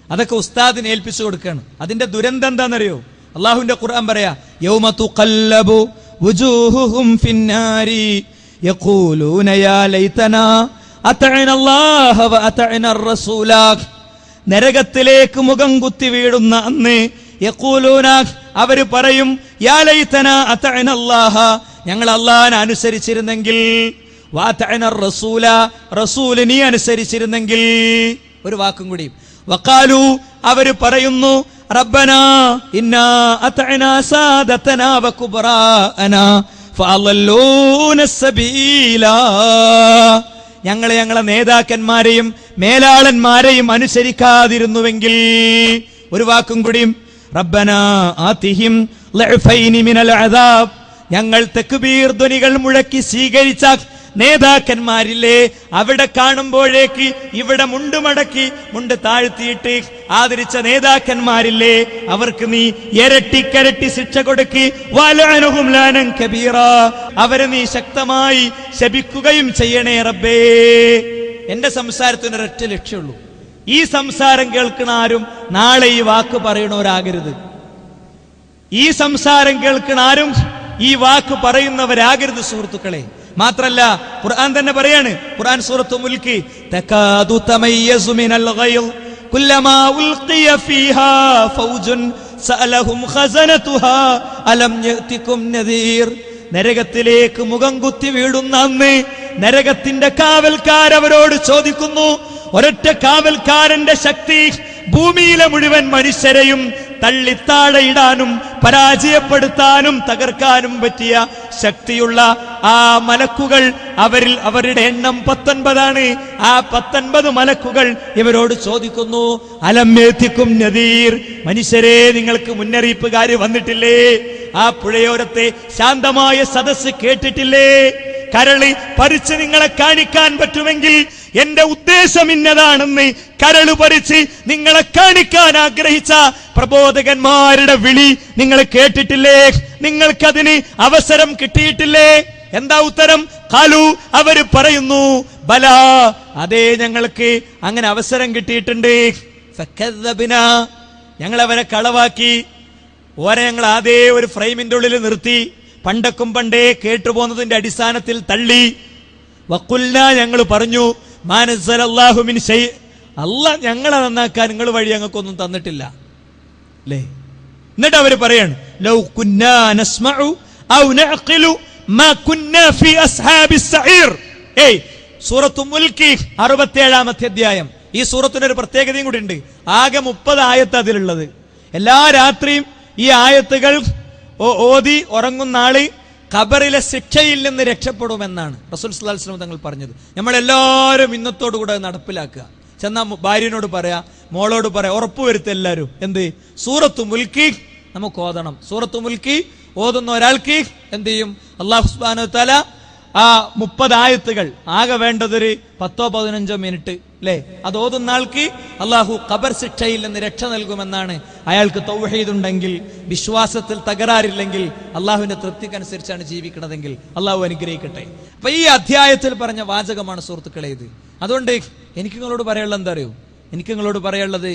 അതൊക്കെ ഉസ്താദിനെ ഏൽപ്പിച്ചു കൊടുക്കണം. അതിന്റെ ദുരന്തം എന്താണെന്നറിയോ? അള്ളാഹുവിന്റെ ഖുർആൻ പറയാ, യൗമ തുഖല്ലബു വുജൂഹുഹും ഫിന്നാരി യഖൂലൂന യാ ലൈതനാ അതഅന അല്ലാഹ വ അതഅന റസൂല. നരകത്തിലേക്ക് മുഖം കുത്തി വീഴുന്ന അന്ന് യഖൂലൂന, അവര് പറയും, യാ ലൈതനാ അതഅന അല്ലാഹ, ഞങ്ങൾ അല്ലാഹനെ അനുസരിച്ചിരുന്നെങ്കിൽ, വ അതഅന റസൂല, റസൂലിനെ അനുസരിച്ചിരുന്നെങ്കിൽ. ഒരു വാക്കും കൂടി, വഖാലു, അവര് പറയുന്നു, റബ്ബനാ ഇന്നാ അതഅനാ സാദതനാ വ കുബറാഅനാ ഫഅളല്ലൂന സബീല. ഞങ്ങളെ നേതാക്കന്മാരെയും മേലാളന്മാരെയും അനുസരിക്കാതിരുന്നുവെങ്കിൽ. ഒരു വാക്കും കൂടിയും, റബ്ബനാ ആതിഹിം ലഅഫൈനി മിനൽ അദാബ്. ഞങ്ങൾ തക്ബീർ ധ്വനികൾ മുഴക്കി സ്വീകരിച്ച നേതാക്കന്മാരില്ലേ, അവിടെ കാണുമ്പോഴേക്ക് ഇവിടെ മുണ്ട് മടക്കി മുണ്ട് താഴ്ത്തിയിട്ട് ആദരിച്ച നേതാക്കന്മാരില്ലേ, അവർക്ക് നീ ഇരട്ടിക്കരട്ടി ശിക്ഷ കൊടുക്ക്. വലഅനഹും ലഅനൻ കബീറ, അവരെ നീ ശക്തമായി ശപിക്കുകയും ചെയ്യണേ റബ്ബേ. എന്റെ സംസാരത്തിന് ഒരൊറ്റ ലക്ഷ്യമുള്ളൂ, ഈ സംസാരം കേൾക്കുന്ന ആരും നാളെ ഈ വാക്ക് പറയണവരാകരുത്. ഈ സംസാരം കേൾക്കുന്ന ആരും ഈ വാക്ക് പറയുന്നവരാകരുത് സുഹൃത്തുക്കളെ. മാത്രല്ല ഖുർആൻ തന്നെ പറയാണ്, ഖുർആൻ സൂറത്തുൽ മുൽക്ക്, തകാദു തമയ്യസു മിനൽ ഗൈൽ കുല്ലമാ ഉൽഖിയ ഫീഹാ ഫൗജുൻ സഅലഹും ഖസനതുഹാ അലം യഅതികും നദീർ. നരകത്തിലേക്ക് മുഖം കുത്തി വീഴുന്ന അന്ന് നരകത്തിന്റെ കാവൽക്കാരവരോട് ചോദിക്കുന്നു. ഒരൊറ്റ കാവൽക്കാരന്റെ ശക്തി ഭൂമിയിലെ മുഴുവൻ മനുഷ്യരെയും തള്ളിത്താഴയിടാനും പരാജയപ്പെടുത്താനും തകർക്കാനും പറ്റിയ ശക്തിയുള്ള ആ മലക്കുകൾ, അവരുടെ എണ്ണം 19 ആ 19 മലക്കുകൾ ഇവരോട് ചോദിക്കുന്നു, അലം യഅതികും നദീർ, മനുഷ്യരെ നിങ്ങൾക്ക് മുന്നറിയിപ്പുകാര് വന്നിട്ടില്ലേ? ആ പുഴയോരത്തെ ശാന്തമായ സദസ്സ് കേട്ടിട്ടില്ലേ? കരള് പറിച്ച് നിങ്ങളെ കാണിക്കാൻ പറ്റുമെങ്കിൽ എന്റെ ഉദ്ദേശം ഇന്നതാണെന്ന് കരള് പറിച്ച് നിങ്ങളെ കാണിക്കാൻ ആഗ്രഹിച്ച പ്രബോധകന്മാരുടെ വിളി നിങ്ങൾ കേട്ടിട്ടില്ലേ? നിങ്ങൾക്കതിന് അവസരം കിട്ടിയിട്ടില്ലേ? എന്താ ഉത്തരം? ഖാലു, അവര് പറയുന്നു, ബലാ, അതേ, ഞങ്ങൾക്ക് അങ്ങനെ അവസരം കിട്ടിയിട്ടുണ്ട്. ഫകദ്ദബ്നാ, ഞങ്ങൾ അവരെ കളവാക്കി. ഓരെ ഞങ്ങൾ അതേ ഒരു ഫ്രെയിമിന്റെ ഉള്ളിൽ നിർത്തി, പണ്ടക്കും പണ്ടേ കേട്ടുപോകുന്നതിന്റെ അടിസ്ഥാനത്തിൽ തള്ളി. വഖുൽനാ, ഞങ്ങൾ പറഞ്ഞു, മാ നസ്സലല്ലാഹു മിൻ ശൈ, അല്ലാഹ് ഞങ്ങളെ നന്നാക്കാൻ നിങ്ങൾ വഴി ഞങ്ങൾക്കൊന്നും തന്നിട്ടില്ല അല്ലേ? എന്നിട്ട് അവര് പറയാണ്, ലൗ കുന്നാ നസ്മഉ ഔ നഅഖിലു മാ കുന്നാ ഫീ അസ്ഹാബിസ് സഈർ. സൂറത്തു മുൽക്ക് 67-ാമത്തെ അധ്യായം. ഈ സൂറത്തിന് ഒരു പ്രത്യേകതയും കൂടി ഉണ്ട്. ആകെ 30 ആയത്ത് അതിലുള്ളത്. എല്ലാ രാത്രിയും ഈ ആയത്തുകൾ ഓതി ഉറങ്ങുന്ന ആള് ഖബറിലെ ശിക്ഷയിൽ നിന്ന് രക്ഷപ്പെടുമെന്നാണ് റസൂൽ സ്വല്ലല്ലാഹു അലൈഹി വസല്ലം തങ്ങൾ പറഞ്ഞത്. നമ്മളെല്ലാവരും ഇന്നത്തോടുകൂടെ നടപ്പിലാക്കുക. ചെന്നാ ഭാര്യനോട് പറയാ, മോളോട് പറയാ, ഉറപ്പുവരുത്തുക എല്ലാവരും. എന്ത്? സൂറത്തു മുൽക്ക് നമുക്ക് ഓതണം. സൂറത്തു മുൽക്ക് ഓതുന്ന ഒരാൾക്ക് എന്ത് ചെയ്യും? അല്ലാഹു സുബ്ഹാനഹു വ തആല ആ 30 ആയത്തുകൾ, ആകെ വേണ്ടതൊരു 10-15 മിനിറ്റ് അല്ലേ, അത് ഓതുന്ന ആൾക്ക് അള്ളാഹു ഖബർ ശിക്ഷയിൽ നിന്ന് രക്ഷ നൽകുമെന്നാണ്. അയാൾക്ക് തൗഹീദ് ഉണ്ടെങ്കിൽ, വിശ്വാസത്തിൽ തകരാറില്ലെങ്കിൽ, അള്ളാഹുവിന്റെ തൃപ്തിക്കനുസരിച്ചാണ് ജീവിക്കണതെങ്കിൽ അള്ളാഹു അനുഗ്രഹിക്കട്ടെ. അപ്പൊ ഈ അധ്യായത്തിൽ പറഞ്ഞ വാചകമാണ് സുഹൃത്തുക്കളെ ഇത്. അതുകൊണ്ട് എനിക്ക് നിങ്ങളോട് പറയാനുള്ളത് എന്താ അറിയോ? എനിക്ക് നിങ്ങളോട് പറയാനുള്ളത്,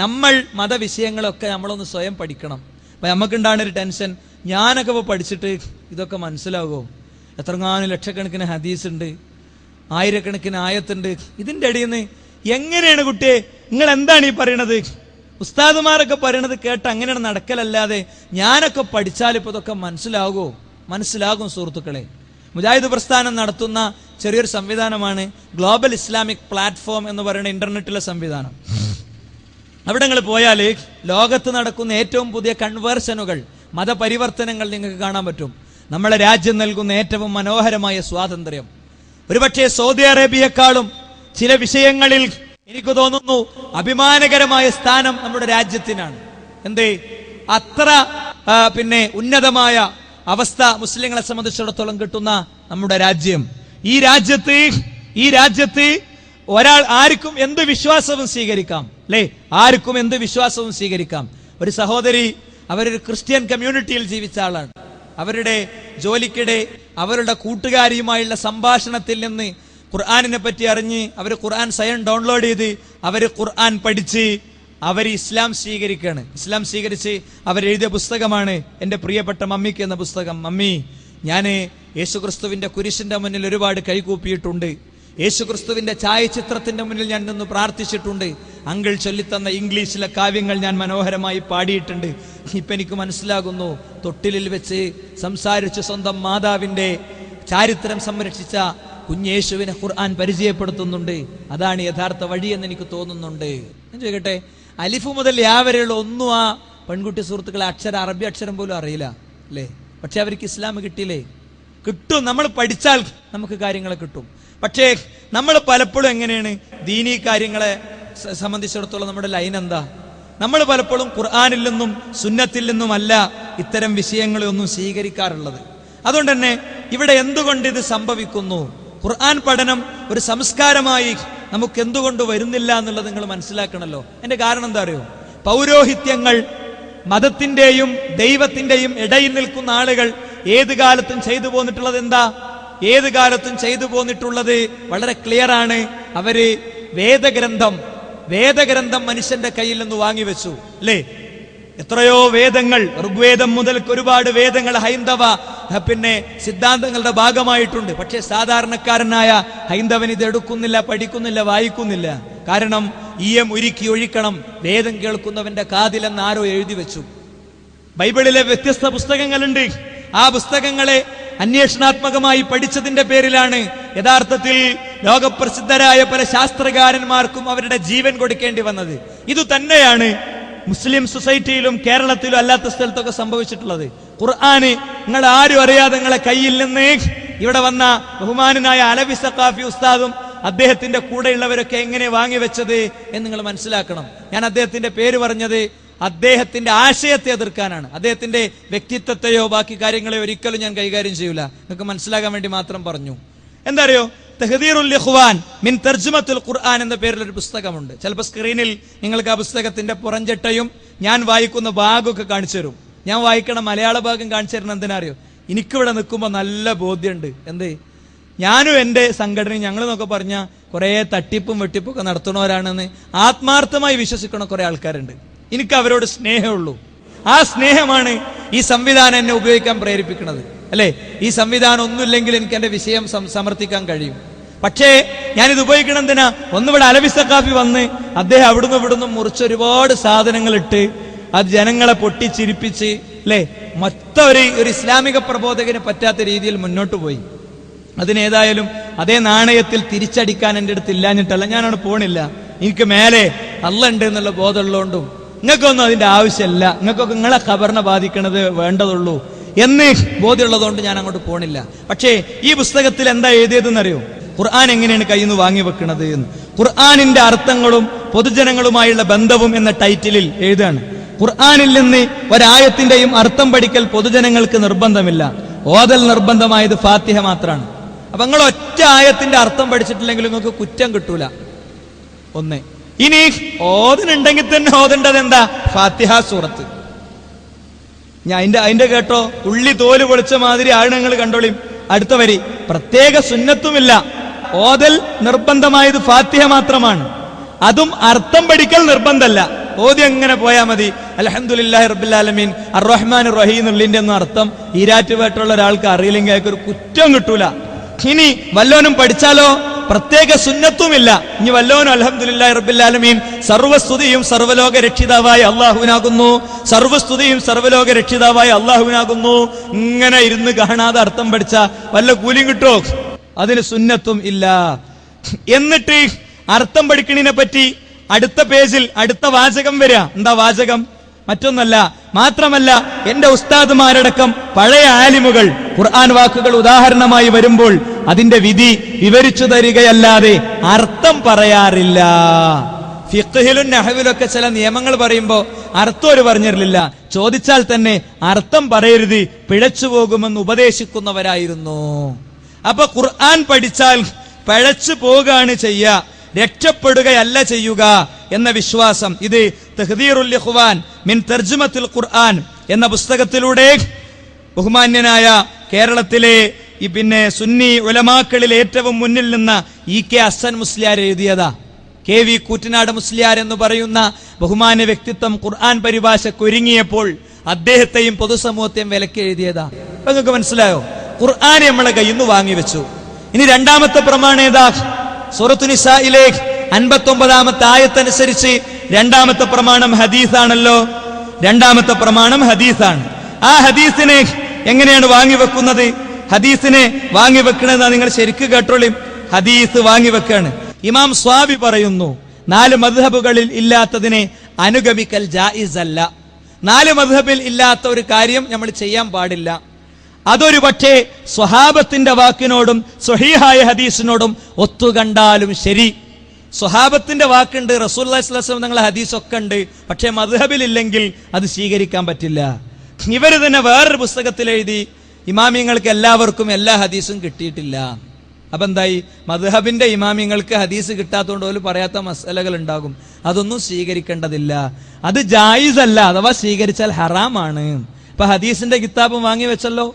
നമ്മൾ മതവിഷയങ്ങളൊക്കെ നമ്മളൊന്ന് സ്വയം പഠിക്കണം. അപ്പൊ നമുക്കുണ്ടാകുന്ന ഒരു ടെൻഷൻ, ഞാനൊക്കെ ഇപ്പോൾ പഠിച്ചിട്ട് ഇതൊക്കെ മനസ്സിലാകുമോ? എത്രങ്ങാനും ലക്ഷക്കണക്കിന് ഹദീസ് ഉണ്ട്, ആയിരക്കണക്കിന് ആയത്തുണ്ട്. ഇതിന്റെ ഇടയിൽ നിന്ന് എങ്ങനെയാണ് കുട്ടിയെ നിങ്ങൾ എന്താണ് ഈ പറയണത്? ഉസ്താദുമാരൊക്കെ പറയണത് കേട്ട് അങ്ങനെയാണ് നടക്കലല്ലാതെ ഞാനൊക്കെ പഠിച്ചാൽ ഇപ്പൊ ഇതൊക്കെ മനസ്സിലാകുമോ? മനസ്സിലാകും സുഹൃത്തുക്കളെ. മുജാഹിദ് പ്രസ്ഥാനം നടത്തുന്ന ചെറിയൊരു സംവിധാനമാണ് ഗ്ലോബൽ ഇസ്ലാമിക് പ്ലാറ്റ്ഫോം എന്ന് പറയുന്ന ഇന്റർനെറ്റിലെ സംവിധാനം. അവിടെ നിങ്ങൾ പോയാൽ ലോകത്ത് നടക്കുന്ന ഏറ്റവും പുതിയ കൺവേർഷനുകൾ, മതപരിവർത്തനങ്ങൾ നിങ്ങൾക്ക് കാണാൻ പറ്റും. നമ്മളെ രാജ്യം നൽകുന്ന ഏറ്റവും മനോഹരമായ സ്വാതന്ത്ര്യം. ഒരുപക്ഷെ സൗദി അറേബ്യയെക്കാളും ചില വിഷയങ്ങളിൽ എനിക്ക് തോന്നുന്നു അഭിമാനകരമായ സ്ഥാനം നമ്മുടെ രാജ്യത്തിനാണ്. എന്തേ? അത്ര ഉന്നതമായ അവസ്ഥ മുസ്ലിങ്ങളെ സംബന്ധിച്ചിടത്തോളം കിട്ടുന്ന നമ്മുടെ രാജ്യം. ഈ രാജ്യത്ത് ഒരാൾ ആർക്കും എന്ത് വിശ്വാസവും സ്വീകരിക്കാം അല്ലേ? ആർക്കും എന്ത് വിശ്വാസവും സ്വീകരിക്കാം. ഒരു സഹോദരി, അവരൊരു ക്രിസ്ത്യൻ കമ്മ്യൂണിറ്റിയിൽ ജീവിച്ച ആളാണ്. അവരുടെ ജോലിക്കിടെ അവരുടെ കൂട്ടുകാരിയുമായുള്ള സംഭാഷണത്തിൽ നിന്ന് ഖുർആനിനെ പറ്റി അറിഞ്ഞ് അവർ ഖുർആൻ സ്വയം ഡൗൺലോഡ് ചെയ്ത് അവർ ഖുർആൻ പഠിച്ച് അവർ ഇസ്ലാം സ്വീകരിക്കുകയാണ്. ഇസ്ലാം സ്വീകരിച്ച് അവരെഴുതിയ പുസ്തകമാണ് എൻ്റെ പ്രിയപ്പെട്ട മമ്മിക്ക് എന്ന പുസ്തകം. മമ്മി, ഞാൻ യേശുക്രിസ്തുവിന്റെ കുരിശിന്റെ മുന്നിൽ ഒരുപാട് കൈകൂപ്പിയിട്ടുണ്ട്. യേശുക്രിസ്തുവിന്റെ ഛായാചിത്രത്തിന്റെ മുന്നിൽ ഞാൻ നിന്ന് പ്രാർത്ഥിച്ചിട്ടുണ്ട്. അങ്കിൾ ചൊല്ലിത്തന്ന ഇംഗ്ലീഷിലെ കാവ്യങ്ങൾ ഞാൻ മനോഹരമായി പാടിയിട്ടുണ്ട്. ഇപ്പൊ എനിക്ക് മനസ്സിലാകുന്നു, തൊട്ടിലിൽ വെച്ച് സംസാരിച്ച് സ്വന്തം മാതാവിന്റെ ചാരിത്രം സംരക്ഷിച്ച കുഞ്ഞേശുവിനെ ഖുർആൻ പരിചയപ്പെടുത്തുന്നുണ്ട്. അതാണ് യഥാർത്ഥ വഴിയെന്ന് എനിക്ക് തോന്നുന്നുണ്ട്. ഞാൻ ചോദിക്കട്ടെ, അലിഫ് മുതൽ യാ വരെയുള്ള ഒന്നും ആ പെൺകുട്ടി സുഹൃത്തുക്കളെ അറബി അക്ഷരം പോലും അറിയില്ല അല്ലേ? പക്ഷെ അവർക്ക് ഇസ്ലാം കിട്ടിയില്ലേ? കിട്ടും. നമ്മൾ പഠിച്ചാൽ നമുക്ക് കാര്യങ്ങൾ കിട്ടും. പക്ഷേ നമ്മൾ പലപ്പോഴും എങ്ങനെയാണ് ദീനീ കാര്യങ്ങളെ സംബന്ധിച്ചിടത്തോളം നമ്മുടെ ലൈൻ എന്താ? നമ്മൾ പലപ്പോഴും ഖുർആനിൽ നിന്നും സുന്നത്തിൽ നിന്നുമല്ല ഇത്തരം വിഷയങ്ങളെ ഒന്നും സ്വീകരിക്കാറുള്ളത്. അതുകൊണ്ട് തന്നെ ഇവിടെ എന്തുകൊണ്ട് ഇത് സംഭവിക്കുന്നു? ഖുർആൻ പഠനം ഒരു സംസ്കാരമായി നമുക്ക് എന്തുകൊണ്ട് വരുന്നില്ല എന്നുള്ളത് നിങ്ങൾ മനസ്സിലാക്കണമല്ലോ. എന്റെ കാരണം എന്താ അറിയോ? പൗരോഹിത്യങ്ങൾ, മതത്തിന്റെയും ദൈവത്തിന്റെയും ഇടയിൽ നിൽക്കുന്ന ആളുകൾ ഏത് കാലത്തും ചെയ്തു പോന്നിട്ടുള്ളത് എന്താ? ഏത് കാലത്തും ചെയ്തു പോന്നിട്ടുള്ളത് വളരെ ക്ലിയർ ആണ്. അവര് വേദഗ്രന്ഥം മനുഷ്യന്റെ കയ്യിൽ നിന്ന് വാങ്ങിവെച്ചു അല്ലേ? എത്രയോ വേദങ്ങൾ, ഋഗ്വേദം മുതൽ ഒരുപാട് വേദങ്ങൾ ഹൈന്ദവ സിദ്ധാന്തങ്ങളുടെ ഭാഗമായിട്ടുണ്ട്. പക്ഷെ സാധാരണക്കാരനായ ഹൈന്ദവൻ ഇത് എടുക്കുന്നില്ല, പഠിക്കുന്നില്ല, വായിക്കുന്നില്ല. കാരണം ഈയം ഉരുക്കി ഒഴിക്കണം വേദം കേൾക്കുന്നവന്റെ കാതിലെന്ന് ആരോ എഴുതി വെച്ചു. ബൈബിളിലെ വ്യത്യസ്ത പുസ്തകങ്ങളുണ്ട്. ആ പുസ്തകങ്ങളെ അന്വേഷണാത്മകമായി പഠിച്ചതിന്റെ പേരിലാണ് യഥാർത്ഥത്തിൽ ലോകപ്രസിദ്ധരായ പല ശാസ്ത്രകാരന്മാർക്കും അവരുടെ ജീവൻ കൊടുക്കേണ്ടി വന്നത്. ഇത് തന്നെയാണ് മുസ്ലിം സൊസൈറ്റിയിലും കേരളത്തിലും അല്ലാത്ത സ്ഥലത്തൊക്കെ സംഭവിച്ചിട്ടുള്ളത്. ഖുർആന് നിങ്ങൾ ആരും അറിയാതെ നിങ്ങളെ കയ്യിൽ നിന്ന് ഇവിടെ വന്ന ബഹുമാനനായ അലവി സഖാഫി ഉസ്താദും അദ്ദേഹത്തിന്റെ കൂടെയുള്ളവരൊക്കെ എങ്ങനെ വാങ്ങിവെച്ചത് എന്ന് നിങ്ങൾ മനസ്സിലാക്കണം. ഞാൻ അദ്ദേഹത്തിന്റെ പേര് പറഞ്ഞത് അദ്ദേഹത്തിന്റെ ആശയത്തെ എതിർക്കാനാണ്. അദ്ദേഹത്തിന്റെ വ്യക്തിത്വത്തെയോ ബാക്കി കാര്യങ്ങളെയോ ഒരിക്കലും ഞാൻ കൈകാര്യം ചെയ്യൂല. നിങ്ങൾക്ക് മനസ്സിലാകാൻ വേണ്ടി മാത്രം പറഞ്ഞു. എന്താ അറിയോ? തഹ്ദീറുൽ ഇഖ്വാൻ മിൻ തർജുമത്തുൽ ഖുർആൻ എന്ന പേരിൽ ഒരു പുസ്തകമുണ്ട്. ചിലപ്പോൾ സ്ക്രീനിൽ നിങ്ങൾക്ക് ആ പുസ്തകത്തിന്റെ പുറംചട്ടയും ഞാൻ വായിക്കുന്ന ഭാഗമൊക്കെ കാണിച്ചു തരും. ഞാൻ വായിക്കണ മലയാള ഭാഗം കാണിച്ചു തരണം. എന്തിനറിയോ? എനിക്കിവിടെ നിൽക്കുമ്പോൾ നല്ല ബോധ്യമുണ്ട്. എന്ത്? ഞാനും എൻ്റെ സംഘടനയും ഞങ്ങളെന്നൊക്കെ പറഞ്ഞ കുറെ തട്ടിപ്പും വെട്ടിപ്പും ഒക്കെ നടത്തുന്നവരാണെന്ന് ആത്മാർത്ഥമായി വിശ്വസിക്കുന്ന കുറെ ആൾക്കാരുണ്ട്. എനിക്ക് അവരോട് സ്നേഹമുള്ളൂ. ആ സ്നേഹമാണ് ഈ സംവിധാനം എന്നെ ഉപയോഗിക്കാൻ പ്രേരിപ്പിക്കുന്നത് അല്ലെ? ഈ സംവിധാനം ഒന്നുമില്ലെങ്കിൽ എനിക്ക് എന്റെ വിഷയം സമർത്ഥിക്കാൻ കഴിയും. പക്ഷേ ഞാനിത് ഉപയോഗിക്കണം എന്തിനാ? ഒന്നിവിടെ അലവി സഖാഫി വന്ന് അദ്ദേഹം അവിടുന്ന് ഇവിടുന്ന് മുറിച്ച് ഒരുപാട് സാധനങ്ങൾ ഇട്ട് അത് ജനങ്ങളെ പൊട്ടിച്ചിരിപ്പിച്ച് അല്ലെ, മൊത്തം ഒരു ഇസ്ലാമിക പ്രബോധകന് പറ്റാത്ത രീതിയിൽ മുന്നോട്ട് പോയി. അതിനേതായാലും അതേ നാണയത്തിൽ തിരിച്ചടിക്കാൻ എൻ്റെ അടുത്ത് ഇല്ലാഞ്ഞിട്ടല്ല, ഞാനവിടെ പോണില്ല. എനിക്ക് മേലെ അള്ള ഉണ്ട് എന്നുള്ള ബോധമുള്ളതുകൊണ്ടും നിങ്ങൾക്കൊന്നും അതിന്റെ ആവശ്യമില്ല, നിങ്ങൾക്കൊക്കെ നിങ്ങളെ ഖബറിനെ ബാധിക്കണത് വേണ്ടതുള്ളൂ എന്ന് ബോധ്യമുള്ളതുകൊണ്ട് ഞാൻ അങ്ങോട്ട് പോണില്ല. പക്ഷേ ഈ പുസ്തകത്തിൽ എന്താ എഴുതിയതെന്നറിയോ? ഖുർആൻ എങ്ങനെയാണ് കയ്യിൽ നിന്ന് വാങ്ങി വെക്കുന്നത് എന്ന്. ഖുർആനിന്റെ അർത്ഥങ്ങളും പൊതുജനങ്ങളുമായുള്ള ബന്ധവും എന്ന ടൈറ്റിലിൽ എഴുതാണ്. ഖുർആനിൽ നിന്ന് ഒരായത്തിന്റെയും അർത്ഥം പഠിക്കൽ പൊതുജനങ്ങൾക്ക് നിർബന്ധമില്ല, ഓതൽ നിർബന്ധമായത് ഫാത്തിഹ മാത്രമാണ്. അപ്പൊ നിങ്ങൾ ഒറ്റ ആയത്തിന്റെ അർത്ഥം പഠിച്ചിട്ടില്ലെങ്കിൽ നിങ്ങൾക്ക് കുറ്റം കിട്ടൂല. ഒന്ന്. ഇനി ഓതനുണ്ടെങ്കിൽ തന്നെ ഓതേണ്ടത് എന്താ? ഫാത്തിഹ സൂറത്ത്. ഞാൻ അതിന്റെ കേട്ടോ, ഉള്ളി തോല് പൊളിച്ച മാതിരി ആണ് നിങ്ങൾ കണ്ടോളിയും. അടുത്ത വരി, പ്രത്യേക സുന്നത്തുമില്ല, ഓതൽ നിർബന്ധമായത് ഫാത്തിഹ മാത്രമാണ്. അതും അർത്ഥം പഠിക്കൽ നിർബന്ധമല്ല, ഓതി എങ്ങനെ പോയാ മതി. അൽഹംദുലില്ലാഹി റബ്ബിൽ ആലമീൻ അർറഹ്മാൻ റഹീം എന്നുള്ളതിന്റെ ഒന്നും അർത്ഥം ഈരാറ്റുപേട്ടുള്ള ഒരാൾക്ക് അറിയില്ലെങ്കിൽ അയാൾക്ക് ഒരു കുറ്റം കിട്ടൂല. ഇനി വല്ലോനും പഠിച്ചാലോ പ്രത്യേക സുന്നത്തുമില്ല. ഇനി വല്ലോനും അൽഹംദുലില്ലാഹി റബ്ബിൽ ആലമീൻ സർവസ്തുതിയും സർവ്വലോക രക്ഷിതാവായ അള്ളാഹുവിനാകുന്നു, സർവസ്തുതിയും സർവ്വലോക രക്ഷിതാവായ അള്ളാഹുവിനാകുന്നു ഇങ്ങനെ ഇരുന്ന് കാണാതെ അർത്ഥം പഠിച്ച വല്ല കൂലിയും കിട്ടോ? അതിന് സുന്നത്തും ഇല്ല. എന്നിട്ട് അർത്ഥം പഠിക്കണിനെ പറ്റി അടുത്ത പേജിൽ അടുത്ത വാചകം വരിക. എന്താ വാചകം? മറ്റൊന്നല്ല, മാത്രമല്ല എന്റെ ഉസ്താദുമാരടക്കം പഴയ ആലിമുകൾ ഖുർആൻ വാക്കുകൾ ഉദാഹരണമായി വരുമ്പോൾ അതിന്റെ വിധി വിവരിച്ചു തരികയല്ലാതെ അർത്ഥം പറയാറില്ല. ഫിഖ്ഹിലും നഹ്വിലൊക്കെ ചില നിയമങ്ങൾ പറയുമ്പോൾ അർത്ഥം ഒരു പറഞ്ഞിരുന്നില്ല, ചോദിച്ചാൽ തന്നെ അർത്ഥം പറയരുത്, പിഴച്ചു പോകുമെന്ന് ഉപദേശിക്കുന്നവരായിരുന്നു. അപ്പൊ ഖുർആൻ പഠിച്ചാൽ പിഴച്ചു പോകുകയാണ് ചെയ്യുക, രക്ഷപ്പെടുകയല്ല ചെയ്യുക എന്ന വിശ്വാസം. ഇത് തഹ്ദീറുൽ ഇഖ്വാൻ മിൻ തർജുമത്തുൽ ഖുർആൻ എന്ന പുസ്തകത്തിലൂടെ ബഹുമാന്യനായ കേരളത്തിലെ സുന്നി ഉലമാക്കളിൽ ഏറ്റവും മുന്നിൽ നിന്ന EK ഹസ്സൻ മുസ്ലിയാർ എഴുതിയതാ. KV കൂറ്റനാട് മുസ്ലിയാർ എന്ന് പറയുന്ന ബഹുമാന്യ വ്യക്തിത്വം ഖുർആൻ പരിഭാഷക്കൊരുങ്ങിയപ്പോൾ അദ്ദേഹത്തെയും പൊതുസമൂഹത്തെയും വിലക്ക് എഴുതിയതാ. അപ്പൊ നിങ്ങൾക്ക് മനസ്സിലായോ? ഖുർആൻ നമ്മളെ കയ്യിൽ നിന്ന് വാങ്ങിവെച്ചു. ഇനി രണ്ടാമത്തെ പ്രമാണം ഏതാ? സൂറത്തു നിസായിലെ 59-ാമത്തെ ആയത്തനുസരിച്ച് രണ്ടാമത്തെ പ്രമാണം ഹദീസാണല്ലോ. രണ്ടാമത്തെ പ്രമാണം ഹദീസാണ്. ആ ഹദീസിനെ എങ്ങനെയാണ് വാങ്ങിവെക്കുന്നത്? ഹദീസിനെ വാങ്ങിവെക്കണത് നിങ്ങൾ ശരിക്ക് കേട്ടോളി. ഹദീസ് വാങ്ങിവെക്കാണ്. ഇമാം സ്വാബി പറയുന്നു, 4 മദ്ഹബുകളിൽ ഇല്ലാത്തതിനെ അനുഗമിക്കൽ ജായിസ് അല്ല. 4 മദ്ഹബിൽ ഇല്ലാത്ത ഒരു കാര്യം നമ്മൾ ചെയ്യാൻ പാടില്ല. അതൊരു പക്ഷേ സ്വഹാബത്തിന്റെ വാക്കിനോടും സ്വഹീഹായ ഹദീസിനോടും ഒത്തുകണ്ടാലും ശരി. സ്വഹാബത്തിന്റെ വാക്കുണ്ട്, റസൂലുള്ളാഹി സ്വല്ലല്ലാഹു അലൈഹി വസല്ലം തങ്ങളുടെ ഹദീസൊക്കെ ഉണ്ട്, പക്ഷെ മദ്ഹബിൽ ഇല്ലെങ്കിൽ അത് സ്വീകരിക്കാൻ പറ്റില്ല. ഇവര് തന്നെ വേറൊരു പുസ്തകത്തിൽ എഴുതി, ഇമാമിങ്ങൾക്ക് എല്ലാവർക്കും എല്ലാ ഹദീസും കിട്ടിയിട്ടില്ല. അപ്പൊ എന്തായി? മദ്ഹബിന്റെ ഇമാമിങ്ങൾക്ക് ഹദീസ് കിട്ടാത്തതുകൊണ്ട് പോലും പറയാത്ത മസലകൾ ഉണ്ടാകും, അതൊന്നും സ്വീകരിക്കേണ്ടതില്ല, അത് ജായിസ് അല്ല, അഥവാ സ്വീകരിച്ചാൽ ഹറാമാണ്. ഇപ്പൊ ഹദീസിന്റെ കിതാബും വാങ്ങി വെച്ചല്ലോ.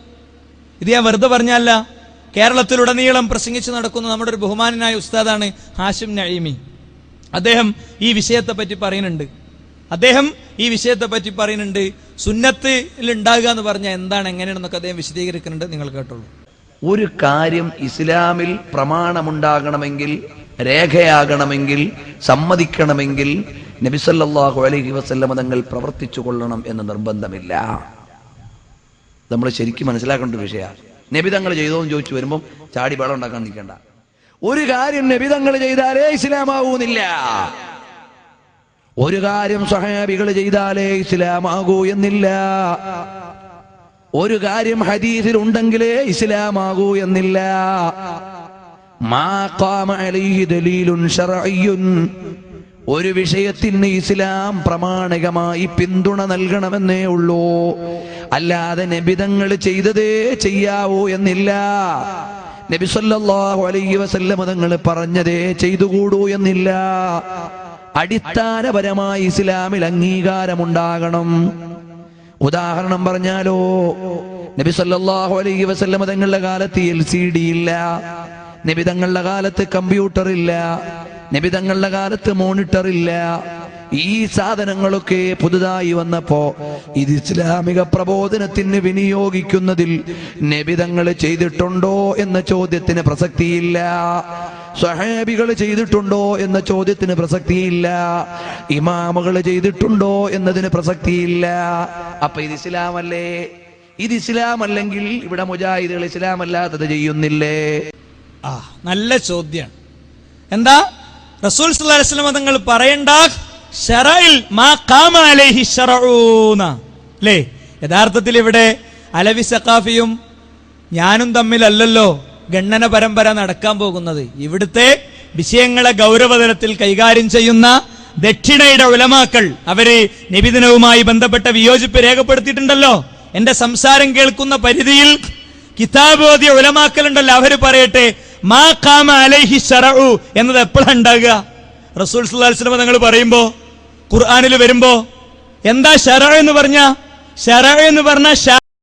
ഇത് ഞാൻ വെറുതെ പറഞ്ഞല്ല. കേരളത്തിലുടനീളം പ്രസംഗിച്ചു നടക്കുന്ന നമ്മുടെ ഒരു ബഹുമാനനായ ഉസ്താദാണ് ഹാഷിം നഈമി. അദ്ദേഹം ഈ വിഷയത്തെ പറ്റി പറയുന്നുണ്ട്. സുന്നത്തിൽ ഉണ്ടാകുക എന്ന് പറഞ്ഞാൽ എന്താണ്, എങ്ങനെയാണെന്നൊക്കെ അദ്ദേഹം വിശദീകരിക്കുന്നുണ്ട്. നിങ്ങൾ കേട്ടോളൂ. ഒരു കാര്യം ഇസ്ലാമിൽ പ്രമാണമുണ്ടാകണമെങ്കിൽ, രേഖയാകണമെങ്കിൽ, സമ്മതിക്കണമെങ്കിൽ നബി സല്ലല്ലാഹു അലൈഹി വസല്ലം തങ്ങൾ പ്രവർത്തിച്ചു കൊള്ളണം എന്ന് നിർബന്ധമില്ല. നമ്മൾ ശരിക്കും മനസ്സിലാക്കേണ്ട ഒരു വിഷയമാണ്. നബി തങ്ങൾ ചെയ്തോന്ന് ചോദിച്ചു വരുമ്പോൾ ചാടി ബഹളം ഉണ്ടാക്കാൻ നിൽക്കണ്ട. ഒരു കാര്യം നബി തങ്ങൾ ചെയ്താലേ ഇസ്ലാമാകൂന്നില്ല, ഒരു കാര്യം സ്വഹാബികൾ ചെയ്താലേ ഇസ്ലാമാകൂ എന്നില്ല, ഒരു കാര്യം ഹദീസിൽ ഉണ്ടെങ്കിലേ ഇസ്ലാമാകൂ എന്നില്ല. മാ ഖാമ അലൈഹി ദലീലുൻ ശർഇയ്യുൻ, ഒരു വിഷയത്തിന് ഇസ്ലാം പ്രാമാണികമായി പിന്തുണ നൽകണമെന്നേ ഉള്ളൂ, അല്ലാതെ നബിതങ്ങൾ ചെയ്തതേ ചെയ്യാവൂ എന്നില്ല. നബി സല്ലല്ലാഹു അലൈഹി വസല്ലം തങ്ങൾ പറഞ്ഞതേ ചെയ്തുകൂടൂ എന്നില്ല. അടിസ്ഥാനപരമായി ഇസ്ലാമിൽ അംഗീകാരമുണ്ടാകണം. ഉദാഹരണം പറഞ്ഞാലോ, നബി സല്ലല്ലാഹു അലൈഹി വസല്ലം തങ്ങളുടെ കാലത്ത് LCD ഇല്ല, നബി തങ്ങളുടെ കാലത്ത് കമ്പ്യൂട്ടർ ഇല്ല, നബി തങ്ങളുടെ കാലത്ത് മോണിറ്റർ ഇല്ല. ഈ സാധനങ്ങളൊക്കെ പുതുതായി വന്നപ്പോ ഇത് ഇസ്ലാമിക പ്രബോധനത്തിന് വിനിയോഗിക്കുന്നതിൽ നബി തങ്ങൾ ചെയ്തിട്ടുണ്ടോ എന്ന ചോദ്യത്തിന് പ്രസക്തിയില്ല. സ്വഹാബികൾ ചെയ്തിട്ടുണ്ടോ എന്ന ചോദ്യത്തിന് പ്രസക്തിയില്ല. ഇമാമുകൾ ചെയ്തിട്ടുണ്ടോ എന്നതിന് പ്രസക്തിയില്ല. അപ്പൊ ഇത് ഇസ്ലാമല്ലേ? ഇത് ഇസ്ലാമല്ലെങ്കിൽ ഇവിടെ മുജാഹിദുകൾ ഇസ്ലാമല്ലാത്തത് ചെയ്യുന്നില്ലേ? നല്ല ചോദ്യാണ്. എന്താ റസൂൽ സല്ലല്ലാഹു അലൈഹി വസല്ലം തങ്ങൾ പറയണ്ട ശറഇൽ മാ ഖാമ അലൈഹി ശറഊന അല്ലേ? യഥാർത്ഥത്തിൽ ഇവിടെ അലവി സഖാഫിയും ഞാനും തമ്മിലല്ലല്ലോ ഗണ്ണന പരമ്പര നടക്കാൻ പോകുന്നത്. ഇവിടുത്തെ വിഷയങ്ങളെ ഗൗരവതലത്തിൽ കൈകാര്യം ചെയ്യുന്ന ദക്ഷിണയുടെ ഉലമാക്കൾ അവര് നബിദിനവുമായി ബന്ധപ്പെട്ട വിയോജിപ്പ് രേഖപ്പെടുത്തിയിട്ടുണ്ടല്ലോ. എന്റെ സംസാരം കേൾക്കുന്ന പരിധിയിൽ കിതാബ് ഓതിയ ഉലമാക്കളുണ്ടല്ലോ, അവര് പറയട്ടെ മാ ഖാമ അലൈഹി ശറഉ എന്നത് എപ്പോഴാണ് ഉണ്ടാകുക? റസൂൽ സല്ലല്ലാഹു അലൈഹി വസല്ലം തങ്ങൾ പറയുമ്പോ ഖുർആനിൽ വരുമ്പോ എന്താ ശറഉ എന്ന് പറഞ്ഞ? ശറഉ എന്ന് പറഞ്ഞ